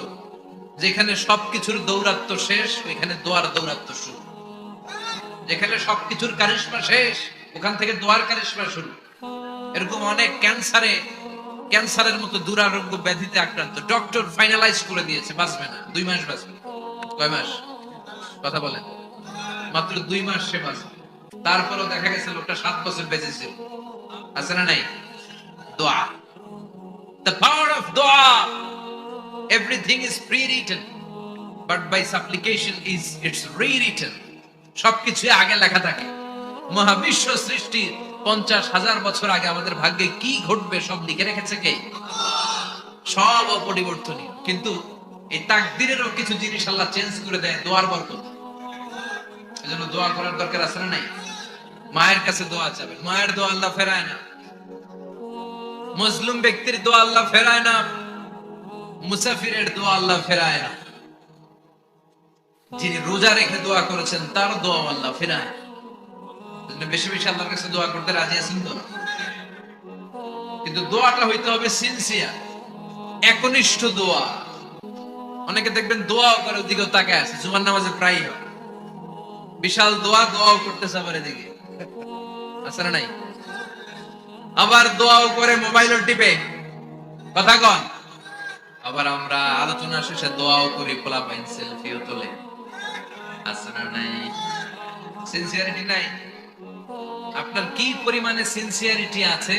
যেখানে সবকিছুর দৌরাত্ম্য শেষ, ওইখানে দোয়ার দৌরাত্ম্য শুরু। যেখানে সবকিছুর কারিশমা শেষ, ওখান থেকে দোয়ার কারিশমা শুরু। এরকম অনেক ক্যান্সারের মতো দুরারোগ্য ব্যাধিতে আক্রান্ত, ডক্টর ফাইনালাইজ করে দিয়েছে বাঁচবে না, 2 মাস বাঁচবে। কয় মাস? কথা বলেন। মাত্র 2 মাস সে বাঁচবে। তারপরেও দেখা গেছে লোকটা 7 বছর বেঁচে ছিল। আছে না নাই? দোয়া, the power of দোয়া। Everything is pre-written, but by supplication is it's rewritten. সবকিছু আগে লেখা থাকে। মহাবিশ্ব সৃষ্টির 50,000 বছর আগে আমাদের ভাগ্যে কি ঘটবে সব লিখে রেখেছে কে? সব অপরিবর্তনীয়। কিন্তু এই তাকদীরেরও কিছু জিনিস আল্লাহ চেঞ্জ করে দেয় দোয়ার বরকত। এজন্য দোয়া করার দরকার আছে না নাই? মায়ের কাছে দোয়া চাবেন, মায়ের দোয়া আল্লাহ ফেরায় না। মুসলিম ব্যক্তির দোয়া আল্লাহ ফেরায় না, মুসাফিরের দোয়া আল্লাহ ফেরায় না। যিনি রোজা রেখে দোয়া করেছেন তার দোয়া আল্লাহ ফেরায়। বেশি বেশি আল্লাহর কাছে দোয়া করতে রাজি আছেন তো? কিন্তু দোয়াটা হইতে হবে সিনসিয়ার, একনিষ্ঠ দোয়া। অনেকে দেখবেন দোয়াও করে ওদিকেও তাকায় আছে, জুমার নামাজে প্রায় হয় বিশাল দোয়া, দোয়াও করতেছে আবার এদিকে, আছে না নাই? আবার দোয়াও করে মোবাইলও টিপে, কথা কন। আবার আমরা আলোচনা শেষে দোয়াও করি, পোলাপাইন সেলফিও তোলে, আছে না নাই? সিনসিয়ারিটি নাই। আপনার কি পরিমাণে সিনসিয়ারিটি আছে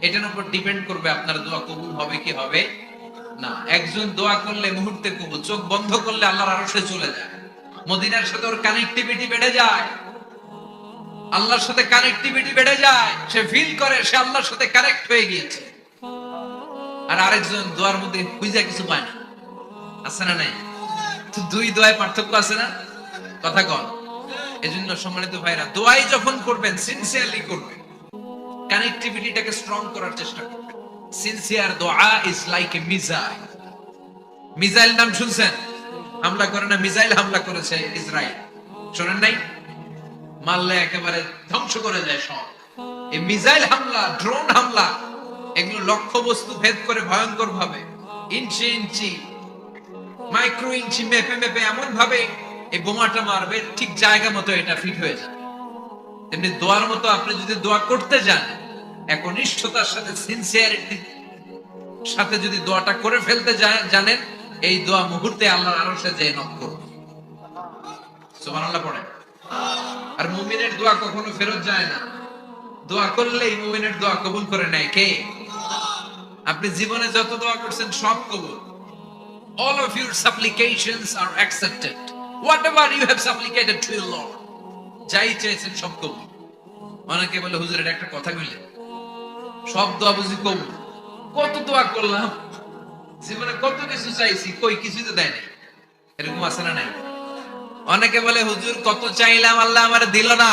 এটার উপর ডিপেন্ড করবে আপনার দোয়া কবুল হবে কি হবে না। একজন দোয়া করলে মুহূর্তে কবুল, চোখ বন্ধ করলে আল্লাহর আরশে চলে যায়। মদিনার সাথে ওর কানেক্টিভিটি বেড়ে যায়, আল্লাহর সাথে কানেক্টিভিটি বেড়ে যায়। সে ফিল করে সে আল্লাহর সাথে কানেক্ট হয়ে গিয়েছে। আর আরেকজন দোয়ার মধ্যে খুঁজে কিছু পায় না, আছে না নাই? তো দুই দোয়ায় পার্থক্য আছে না? কথা কন। এজন্য সম্মানিত ভাইরা, দোয়াই যখন করবেন সিনসিয়ারলি করবেন, কানেক্টিভিটিটাকে স্ট্রং করার চেষ্টা করবেন। সিনসিয়ার দোয়া is like a missile. Missile নাম শুনছেন? হামলা করে না, মিসাইল হামলা করেছে ইসরায়েল, শোনেন নাই? মারলে একেবারে ধ্বংস করে যায় সব। এই মিসাইল হামলা, ড্রোন হামলা, এগুলো লক্ষ্য বস্তু ভেদ করে ভয়ঙ্কর ভাবে, ইঞ্চি ইঞ্চি, মাইক্রো ইঞ্চি মেপে মেপে এমন ভাবে এই বোমাটা মারবে ঠিক জায়গা মতো এটা ফিট হয়ে যায়। তেমনি দোয়ার মতো আপনি যদি দোয়া করতে যান, একনিষ্ঠতার সাথে সিনসিয়ারিটির সাথে যদি দোয়াটা করে ফেলতে জানেন, এই দোয়া মুহূর্তে আল্লাহর আরশে যেয়ে নক করবে। সুবহানাল্লাহ পড়ে। আর মুমিনের দোয়া কখনো ফেরত যায় না। দোয়া করলেই মুমিনের দোয়া কবুল করে নেয় কে? আপনি জীবনে যত দোয়া করছেন সব কবুল। All of your supplications are accepted. Whatever you have supplicated to your Lord, যাই চেয়েছেন সব কবুল। অনেকে বলে হুজুর এটা একটা কথা কইলেন, সব দোয়া বুঝি কবুল? কত দোয়া করলাম, জীবনে কত কিছু চাইছি, কই কিছুই তো দেয় নাই। এরকম আছে না নাই? অনেকে বলে হুজুর কত চাইলাম আল্লাহ আমার দিল না।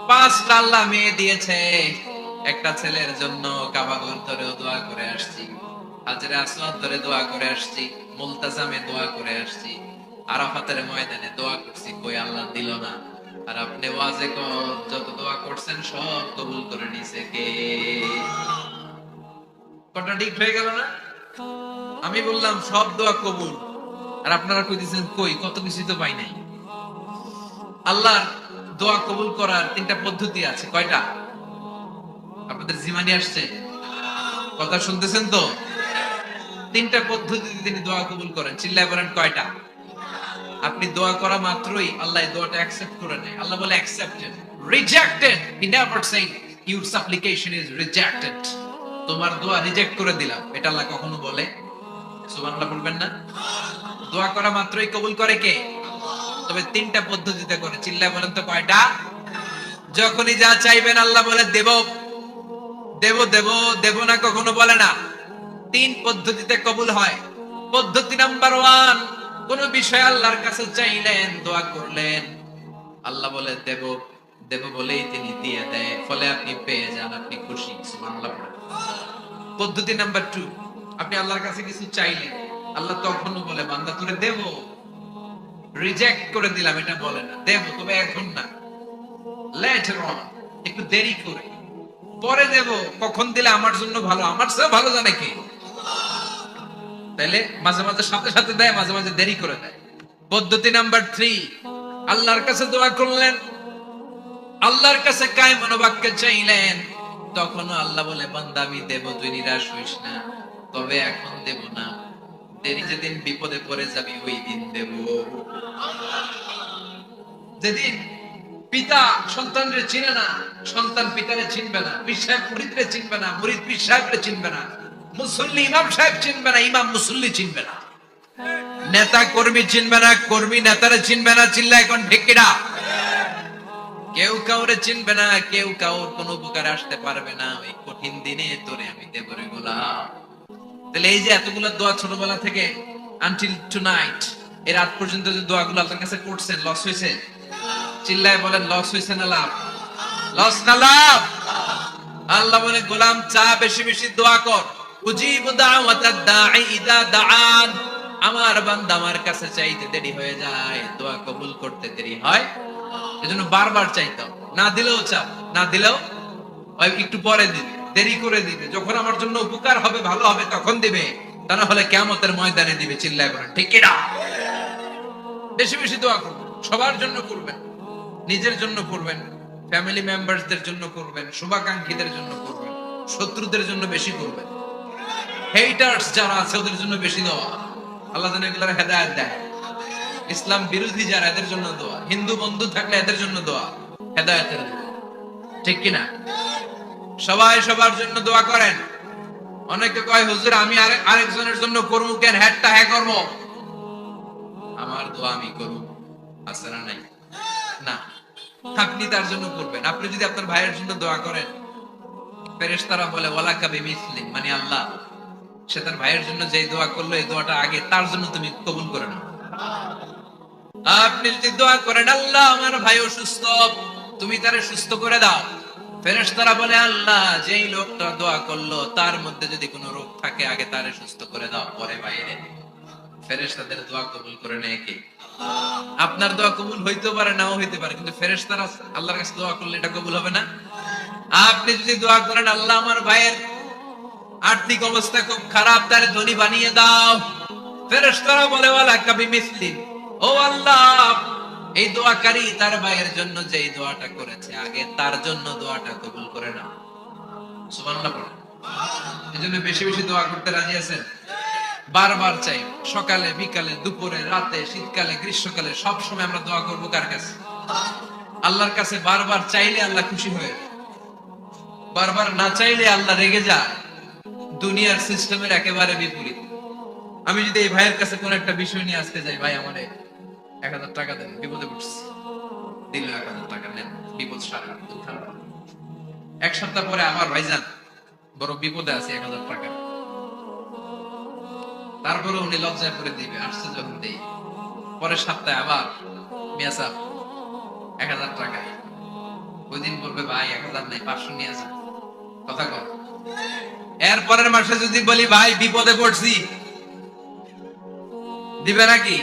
5টা আল্লাহ মেয়ে দিয়েছে, একটা ছেলের জন্য কাবাগর ধরে দোয়া করে আসছি, হাজরে আসওয়াদ ধরে দোয়া করে আসছি, মুলতাজামে দোয়া করে আসছি, আরাফাতের ময়দানে দোয়া করছি, কই আল্লাহ দিল না। আর আপনি ওয়াজে যত দোয়া করছেন সব কবুল করে নিছে কে? কন্ট্রাডিক্ট হয়ে গেল না? আমি বললাম সব দোয়া কবুল, আর আপনারা কই দিয়েছেন কই কত কিছু তো পাই নাই। আল্লাহর দোয়া কবুল করার 3টা পদ্ধতি আছে। কয়টা? আপনাদের জিমানি আসছে? কথা শুনতেছেন তো? 3টা পদ্ধতিতে তিনি দোয়া কবুল করেন। চিল্লায় বলেন কয়টা? আপনি দোয়া করা মাত্রই আল্লাহ এই দোয়াটা অ্যাকসেপ্ট করে নেয়। আল্লাহ বলে accepted, rejected he never shed your সাপ্লিকেশন is rejected. তোমার দোয়া রিজেক্ট করে দিলাম, এটা আল্লাহ কখনো বলে? সুবহানাল্লাহ বলবেন না? দোয়া করা মাত্রই কবুল করে কে? তবে তিনটা পদ্ধতিতে করে। চিল্লায় বলেন তো কয়টা? যখনই যা চাইবেন আল্লাহ বলে দেব দেব দেব, দেব না কখনো বলে না। তিন পদ্ধতিতে কবুল হয়। পদ্ধতি নাম্বার 1, কোন বিষয় আল্লাহর কাছে চাইলেন, দোয়া করলেন, আল্লাহ বলে দেব দেব বলেই তিনি দিয়ে দেয়, ফলে আপনি পেয়ে যান, আপনি খুশি। সুবহানাল্লাহ। পদ্ধতি নাম্বার 2, আপনি আল্লাহর কাছে কিছু চাইলেন, আল্লাহ তখনও বলে বান্দা তোরে দেব, রিজেক্ট করে দিলাম এটা বলে না, দেব তবে এখন না, লেটার অন, একটু দেরি করে, পরে দেব, কখন দিলে আমার জন্য ভালো, আমার চেয়ে ভালো জানে কে। তাইলে মাঝে মাঝে সাথে সাথে দেয়, মাঝে মাঝে দেরি করে দেয়। পদ্ধতি নাম্বার 3, আল্লাহর কাছে দোয়া করলেন, আল্লাহর কাছে কায় মনোবাক্যে চাইলেন, তখনও আল্লাহ বলে বান্দা আমি দেব, তুই নিরাশ হইস না, তবে এখন দেব না, দেরি যেদিন বিপদে পড়ে যাবি ওই দিন দেব। যেদিন পিতা সন্তানরে চিনে না, সন্তান পিতারে চিনবে না, পীর সাহেব মুরিদরে চিনবে না, মুরিদ পীর সাহেবরে চিনবে না, মুসল্লি ইমাম সাহেব চিনবে না, ইমাম মুসল্লি চিনবে না, নেতা কর্মী চিনবে না, কর্মী নেতারে চিনবে না। চিল্লা এখন ঠিক কিনা? কেউ কাউরে চিনবে না, কেউ কাউর কোন উপকার আসতে পারবে না। ওই কঠিন দিনে তোরে আমি দেব রে গোলাম। তাহলে এই যে এতগুলো দোয়া ছোটবেলা থেকে আনটিল টুনাইট, এই রাত পর্যন্ত যে দোয়াগুলো আল্লাহর কাছে করছেন, লস হয়েছে? চিল্লায় বলেন লস হয়েছে না লাভ? লস না লাভ? আল্লাহ বলে গোলাম চা বেশি বেশি দোয়া কর, উজিবু দাওয়াতাদ দাঈ ইযা দাআন। আমার বান্দা আমার কাছে চাইতে দেরি হয়ে যায়, দোয়া কবুল করতে দেরি হয়, এজন্য বারবার চাইতাম, না দিলেও চাপ, না দিলেও ওই একটু পরে দিবে, দেরি করে দিবে, যখন আমার জন্য উপকার হবে, ভালো হবে, তখন দিবে, তা না হলে কিয়ামতের ময়দানে দিবে। চিল্লায় বলেন ঠিক কি না? বেশি বেশি দোয়া করবেন, সবার জন্য করবেন, নিজের জন্য করবেন, ফ্যামিলি মেম্বারসদের জন্য করবেন, শুভাকাঙ্ক্ষীদের জন্য করবেন, শত্রুদের জন্য বেশি করবেন, হেটার্স যারা আছে ওদের জন্য বেশি দোয়া। আল্লাহ যেন এগুলোর হেদায়েত দেয়। ইসলাম বিরোধী যারা, এদের জন্য দোয়া। হিন্দু বন্ধু থাকলে এদের জন্য দোয়া, হেদায়েতের দোয়া। ঠিক কি না? সবাই সবার জন্য দোয়া করেন। অনেকে কয় হুজুর আমি আরেকজনের জন্য করবো কেন, হ্যাটটা হ্যাঁ করবো, আমার দোয়া আমি করব, আছে না নাই? না, আপনি তার জন্য করবেন। আপনি যদি আপনার ভাইয়ের জন্য দোয়া করেন, ফেরেশতারা বলে ওয়ালাকা বিমিসলি, মানে আল্লাহ সে তার ভাইয়ের জন্য যে দোয়া করলো, এই দোয়াটা আগে তার জন্য তুমি কবুল করে নাও। আপনি যদি দোয়া করেন আল্লাহ আমার ভাই অসুস্থ, তুমি তারে সুস্থ করে দাও, ফেরেশতারা বলে আল্লাহ যেই লোকটা দোয়া করলো তার মধ্যে যদি কোনো রোগ থাকে আগে তারে সুস্থ করে দাও, পরে বাইরে। ফেরেশতাদের দোয়া কবুল করে নেয় কে? আপনার দোয়া কবুল হইতে পারে, নাও হইতে পারে, কিন্তু ফেরেশতারা আল্লাহর কাছে দোয়া করলে এটা কবুল হবে না? আপনি যদি দোয়া করেন আল্লাহ আমার ভাইয়ের আর্থিক অবস্থা খুব খারাপ, তারে ধনী বানিয়ে দাও, ফেরেশতারা বলে ওয়ালাকা বিমিসলি, ও আল্লাহ এই দোয়াকারী তার ভাইয়ের জন্য যে এই দোয়াটা করেছে আগে তার জন্য দোয়াটা কবুল করে নাও। সুবহানাল্লাহ পড়েন। এজন্য বেশি বেশি দোয়া করতে রাজি আছেন? বারবার চাই, সকালে বিকালে দুপুরে রাতে শীতকালে গ্রীষ্মকালে সব সময় আমরা দোয়া করব কার কাছে? আল্লাহর কাছে। বারবার চাইলে আল্লাহ খুশি হয়ে, বারবার না চাইলে আল্লাহ রেগে যায়। দুনিয়ার সিস্টেমের একেবারে বিপরীত। আমি যদি এই ভাইয়ের কাছে কোন একটা বিষয় নিয়ে আসতে যাই, ভাই আমারে 1000 টাকা দেন, বিপদে পড়ছি, দিল 1000 টাকা, নেন বিপদ সারা, এক সপ্তাহ পরে আমার ভাইজান বড় বিপদে আছে 1000 টাকা, তারপরে উনি লজ্জায় পড়ে দিবে, আসছে যখন দেই, পরের সপ্তাহে আবার মিয়া সাহেব 1000 টাকা, ওই দিন বলবে ভাই 1000 নাই 500 নিয়ে আসা, কথা কর। এর পরের মাসে যদি বলি ভাই বিপদে পড়ছি, দিবে নাকি?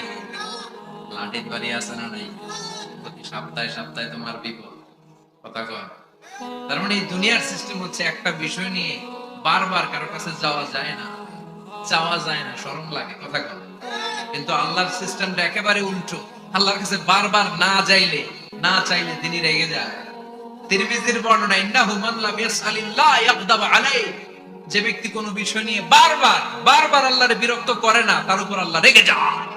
লাঠির বাড়ি আছে না নাই? প্রতি সপ্তাহে সপ্তাহে তোমার বিপদ, কথা কর। তার মানে এই দুনিয়ার সিস্টেম হচ্ছে একটা বিষয় নিয়ে বারবার কারো কাছে যাওয়া যায় না, চাওয়া যায় না, শরম লাগে, কথা কর। কিন্তু আল্লাহর সিস্টেমটা একেবারে উল্টো। আল্লাহর কাছে বারবার না যাইলে, না চাইলে তিনি রেগে যায়। তিরমিজির বর্ণনা, ইন্নাহু মান লাম ইয়াসআলিল্লাহ ইয়াগদাব আলাইহি, যে ব্যক্তি কোনো বিষয় নিয়ে বারবার বারবার আল্লাহরে বিরক্ত করে না, তার উপর আল্লাহ রেগে যায়।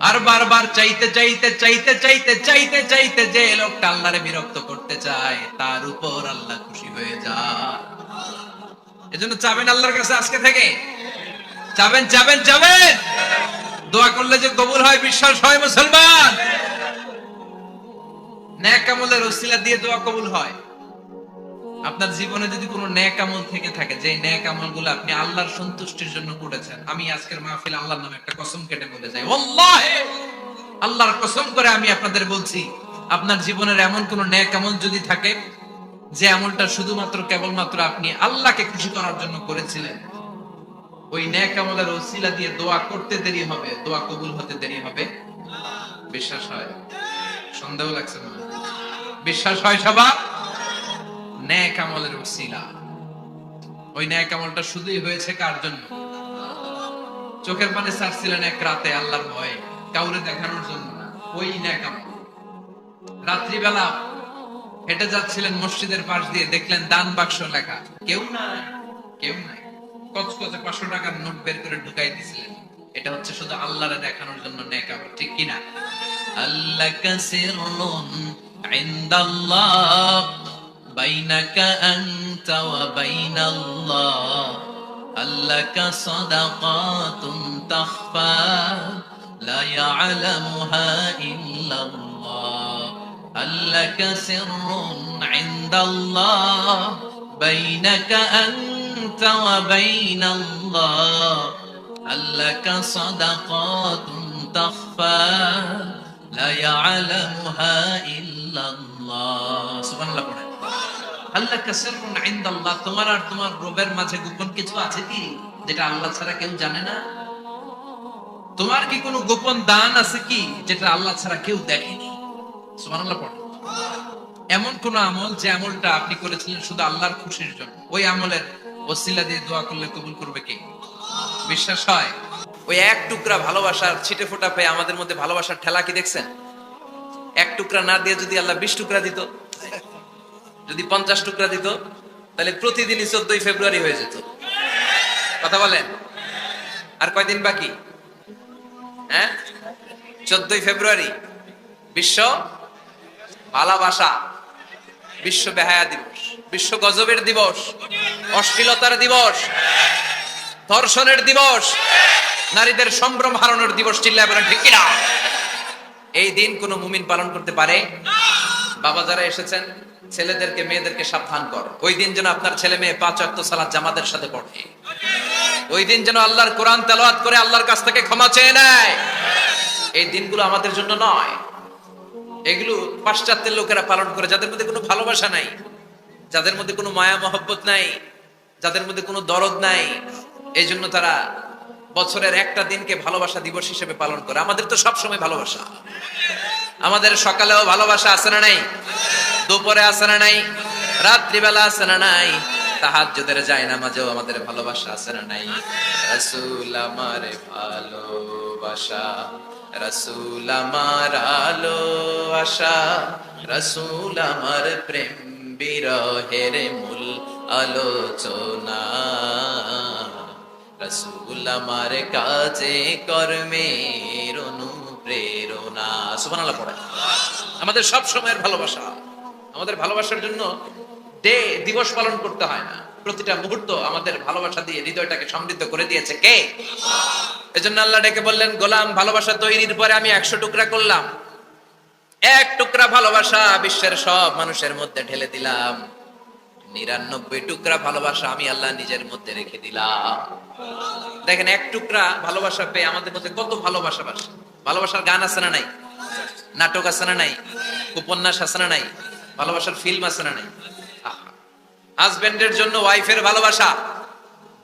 আর বারবার চাইতে চাইতে চাইতে চাইতে চাইতে চাইতে যে লোকটা আল্লাহরে বিরক্ত করতে চায়, তার উপর আল্লাহ খুশি হয়ে যায়। এজন্য চাবেন আল্লাহর কাছে আজকে থেকে, চাবেন চাবেন চাবেন। দোয়া করলে যে কবুল হয় বিশ্বাস হয় মুসলমান। নেক আমলের ওসিলা দিয়ে দোয়া কবুল হয়। আপনার জীবনে যদি কোনো নেক আমল থেকে থাকে, যে নেক আমলগুলো আপনি আল্লাহর সন্তুষ্টির জন্য করেছেন, আমি আজকের মাহফিলে আল্লাহর নামে একটা কসম কেটে বলে যাই, ওয়াল্লাহি আল্লাহর কসম করে আমি আপনাদের বলছি, আপনার জীবনের এমন কোন নেক আমল যদি থাকে যে আমলটা শুধুমাত্র কেবলমাত্র আপনি আল্লাহকে খুশি করার জন্য করেছিলেন, ওই নেক আমলের ওসিলা দিয়ে দোয়া করতে দেরি হবে, দোয়া কবুল হতে দেরি হবে। বিশ্বাস হয়? সন্দেহ লাগছে না? বিশ্বাস হয় সবার? নেক আমলের ওসিলা, ওই নেক আমলটা শুধুই হয়েছে কার জন্য? চোখের পানি ছাড়ছিলেন এক রাতে আল্লাহর ভয়ে, কাউরে দেখানোর জন্য না। ওই নেক আমল রাত্রিবেলা হেঁটে যাচ্ছিলেন মসজিদের পাশ দিয়ে, দেখলেন দান বাক্স লেখা, কেউ নাই, কেউ নাই, কচকচে 500 টাকার নোট বের করে ঢুকাই দিছিলেন। এটা হচ্ছে শুধু আল্লাহরে দেখানোর জন্য নেক আমল, ঠিক কি না? আল্লাকা সিররুন ইনদাল্লাহ বাইনাকা আনতা ওয়া বাইনাল্লাহ, আল্লাকা সাদাকাতুন তাখফা লা ইয়ালামুহা ইল্লাল্লাহ, আল্লাকা সিররুন ইনদাল্লাহ বাইনাকা আনতা ওয়া বাইনাল্লাহ, আল্লাকা সাদাকাতুন তাখফা লা ইয়ালামুহা ইল্লাল্লাহ। সুবহানাল্লাহ পড়েন। আল্লাকা সিররুন ইনদাল্লাহ, তোমার আর তোমার রবের মাঝে গোপন কিছু আছে কি যেটা আল্লাহ ছাড়া কেউ জানে না? তোমার কি কোনো গোপন দান আছে কি যেটা আল্লাহ ছাড়া কেউ দেখেনি? সুবহানাল্লাহ পড়েন। এমন কোন আমল যে আমলটা আপনি করেছিলেন শুধু আল্লাহর খুশির জন্য, ওই আমলের ওসিলা দিয়ে দোয়া করলে কবুল করবে কে? বিশ্বাস হয়? ওই এক টুকরা ভালোবাসার ছিটে ফোঁটা পেয়ে আমাদের মধ্যে ভালোবাসার ঠেলা কি দেখছেন? এক টুকরা না দিয়ে যদি আল্লাহ 20 টুকরা দিত, যদি 50 টুকরা দিত, তাহলে প্রতিদিনই 14ই ফেব্রুয়ারি হয়ে যেত। কথা বলেন? আর কয়দিন বাকি? হ্যাঁ, 14ই ফেব্রুয়ারি বিশ্ব ভালোবাসা, বিশ্ব বেহায়া দিবস, বিশ্ব গজবের দিবস, অশ্লীলতার দিবস, ধর্ষণের দিবস, নারীদের সম্ভ্রম হারানোর দিবস। চিল্লায় বলেন ঠিক কিনা? এই দিন কোন মুমিন পালন করতে পারে? বাবা যারা এসেছেন, ছেলেদেরকে মেয়েদেরকে সাবধান কর, ওই দিন যেন আপনার ছেলে মেয়ে 5 ওয়াক্ত সালাত জামাতের সাথে পড়ে, ওই দিন যেন আল্লাহর কোরআন তেলাওয়াত করে আল্লাহর কাছ থেকে ক্ষমা চেয়ে নেয়। এই দিনগুলো আমাদের জন্য নয়, এগুলো পাশ্চাত্যের লোকেরা পালন করে, যাদের মধ্যে কোনো ভালোবাসা নাই, যাদের মধ্যে কোনো মায়া মহব্বত নাই, যাদের মধ্যে কোনো দরদ নাই। এই জন্য তারা বছরের একটা দিনকে ভালোবাসা দিবস হিসেবে পালন করে। আমাদের তো সব সময় ভালোবাসা, আমাদের সকালেও ভালোবাসা আছে না নাই? দুপুরে আছে না নাই? রাত্রিবেলা আছে না নাই? তাহাজ্জুদের জায়নামাজেও আমাদের ভালোবাসা আছে না নাই? রাসূল আমার ভালোবাসা, রাসূল আমার আলো আশা, রাসূল আমার প্রেম বিরহের মূল আলোচনা, রাসূল আমার কাজে কর্মের অনুপ্রেরণা। সুবহানাল্লাহ পড়ে। আমাদের সব সময়ের ভালোবাসা, আমাদের ভালোবাসার জন্য ডে দিবস পালন করতে হয় না, প্রতিটা মুহূর্ত আমাদের ভালোবাসা দিয়ে হৃদয়টাকে সমৃদ্ধ করে দিয়েছে কে? এজন্য আল্লাহ ডেকে বললেন, গোলাম ভালোবাসা তৈরির পরে আমি 100 টুকরা করলাম, এক টুকরা ভালোবাসা বিশ্বের সব মানুষের মধ্যে ঢেলে দিলাম, 99 টুকরা ভালোবাসা আমি আল্লাহ নিজের মধ্যে রেখে দিলাম। দেখেন, এক টুকরা ভালোবাসা পেয়ে আমাদের মধ্যে কত ভালোবাসা বাসে। ভালোবাসার গান আছে না নাই? নাটক আছে না নাই? উপন্যাস আছে না নাই? ভালোবাসার ফিল্ম আছে না নাই? হাজবেন্ডের জন্য ওয়াইফের ভালোবাসা,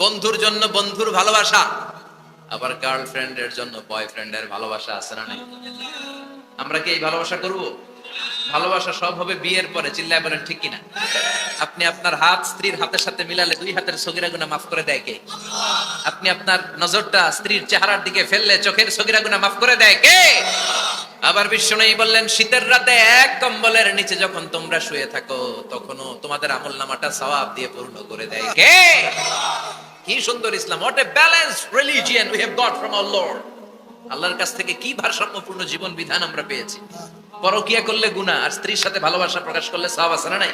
বন্ধুর জন্য বন্ধুর ভালোবাসা, আবার গার্লফ্রেন্ডের জন্য বয়ফ্রেন্ডের ভালোবাসা আছে না নাই? আমরা কি এই ভালোবাসা করব? ভালোবাসা সব হবে বিয়ের পরে। চিল্লায় বলেন ঠিক কিনা? আপনি আপনার হাত স্ত্রীর হাতের সাথে মিলালে 2 হাতের সগীরা গুনাহ মাফ করে দেয় কে? আপনি আপনার নজরটা স্ত্রীর চেহারার দিকে ফেললে চোখের সগীরা গুনাহ মাফ করে দেয় কে? আবার বিশ্বনবী বললেন, শীতের রাতে এক কম্বলের নিচে যখন তোমরা শুয়ে থাকো, তখনও তোমাদের আমলনামাটা সওয়াব দিয়ে পূর্ণ করে দেয় কে? কি সুন্দর ইসলাম! What a balanced religion we have got from our Lord. আল্লাহর কাছ থেকে কি ভারসাম্যপূর্ণ জীবন বিধান আমরা পেয়েছি। পরকিয়া করলে গুনাহ, আর স্ত্রীর সাথে ভালোবাসা প্রকাশ করলে সওয়াব আছে না নাই?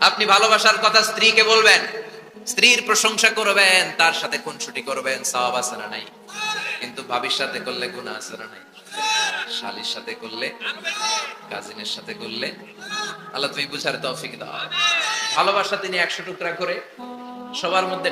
আপনি ভালোবাসার কথা স্ত্রীকে বলবেন, স্ত্রীর প্রশংসা করবেন, তার সাথে খুনসুটি করবেন, সওয়াব আছে না নাই? কিন্তু ভাবির সাথে করলে গুনাহ আছে না নাই? শালীর সাথে করলে, কাজিনের সাথে করলে, আল্লাহ তুমি বুঝার তৌফিক দাও। ভালোবাসা তিনি 100 টুকরা করে সবার মধ্যে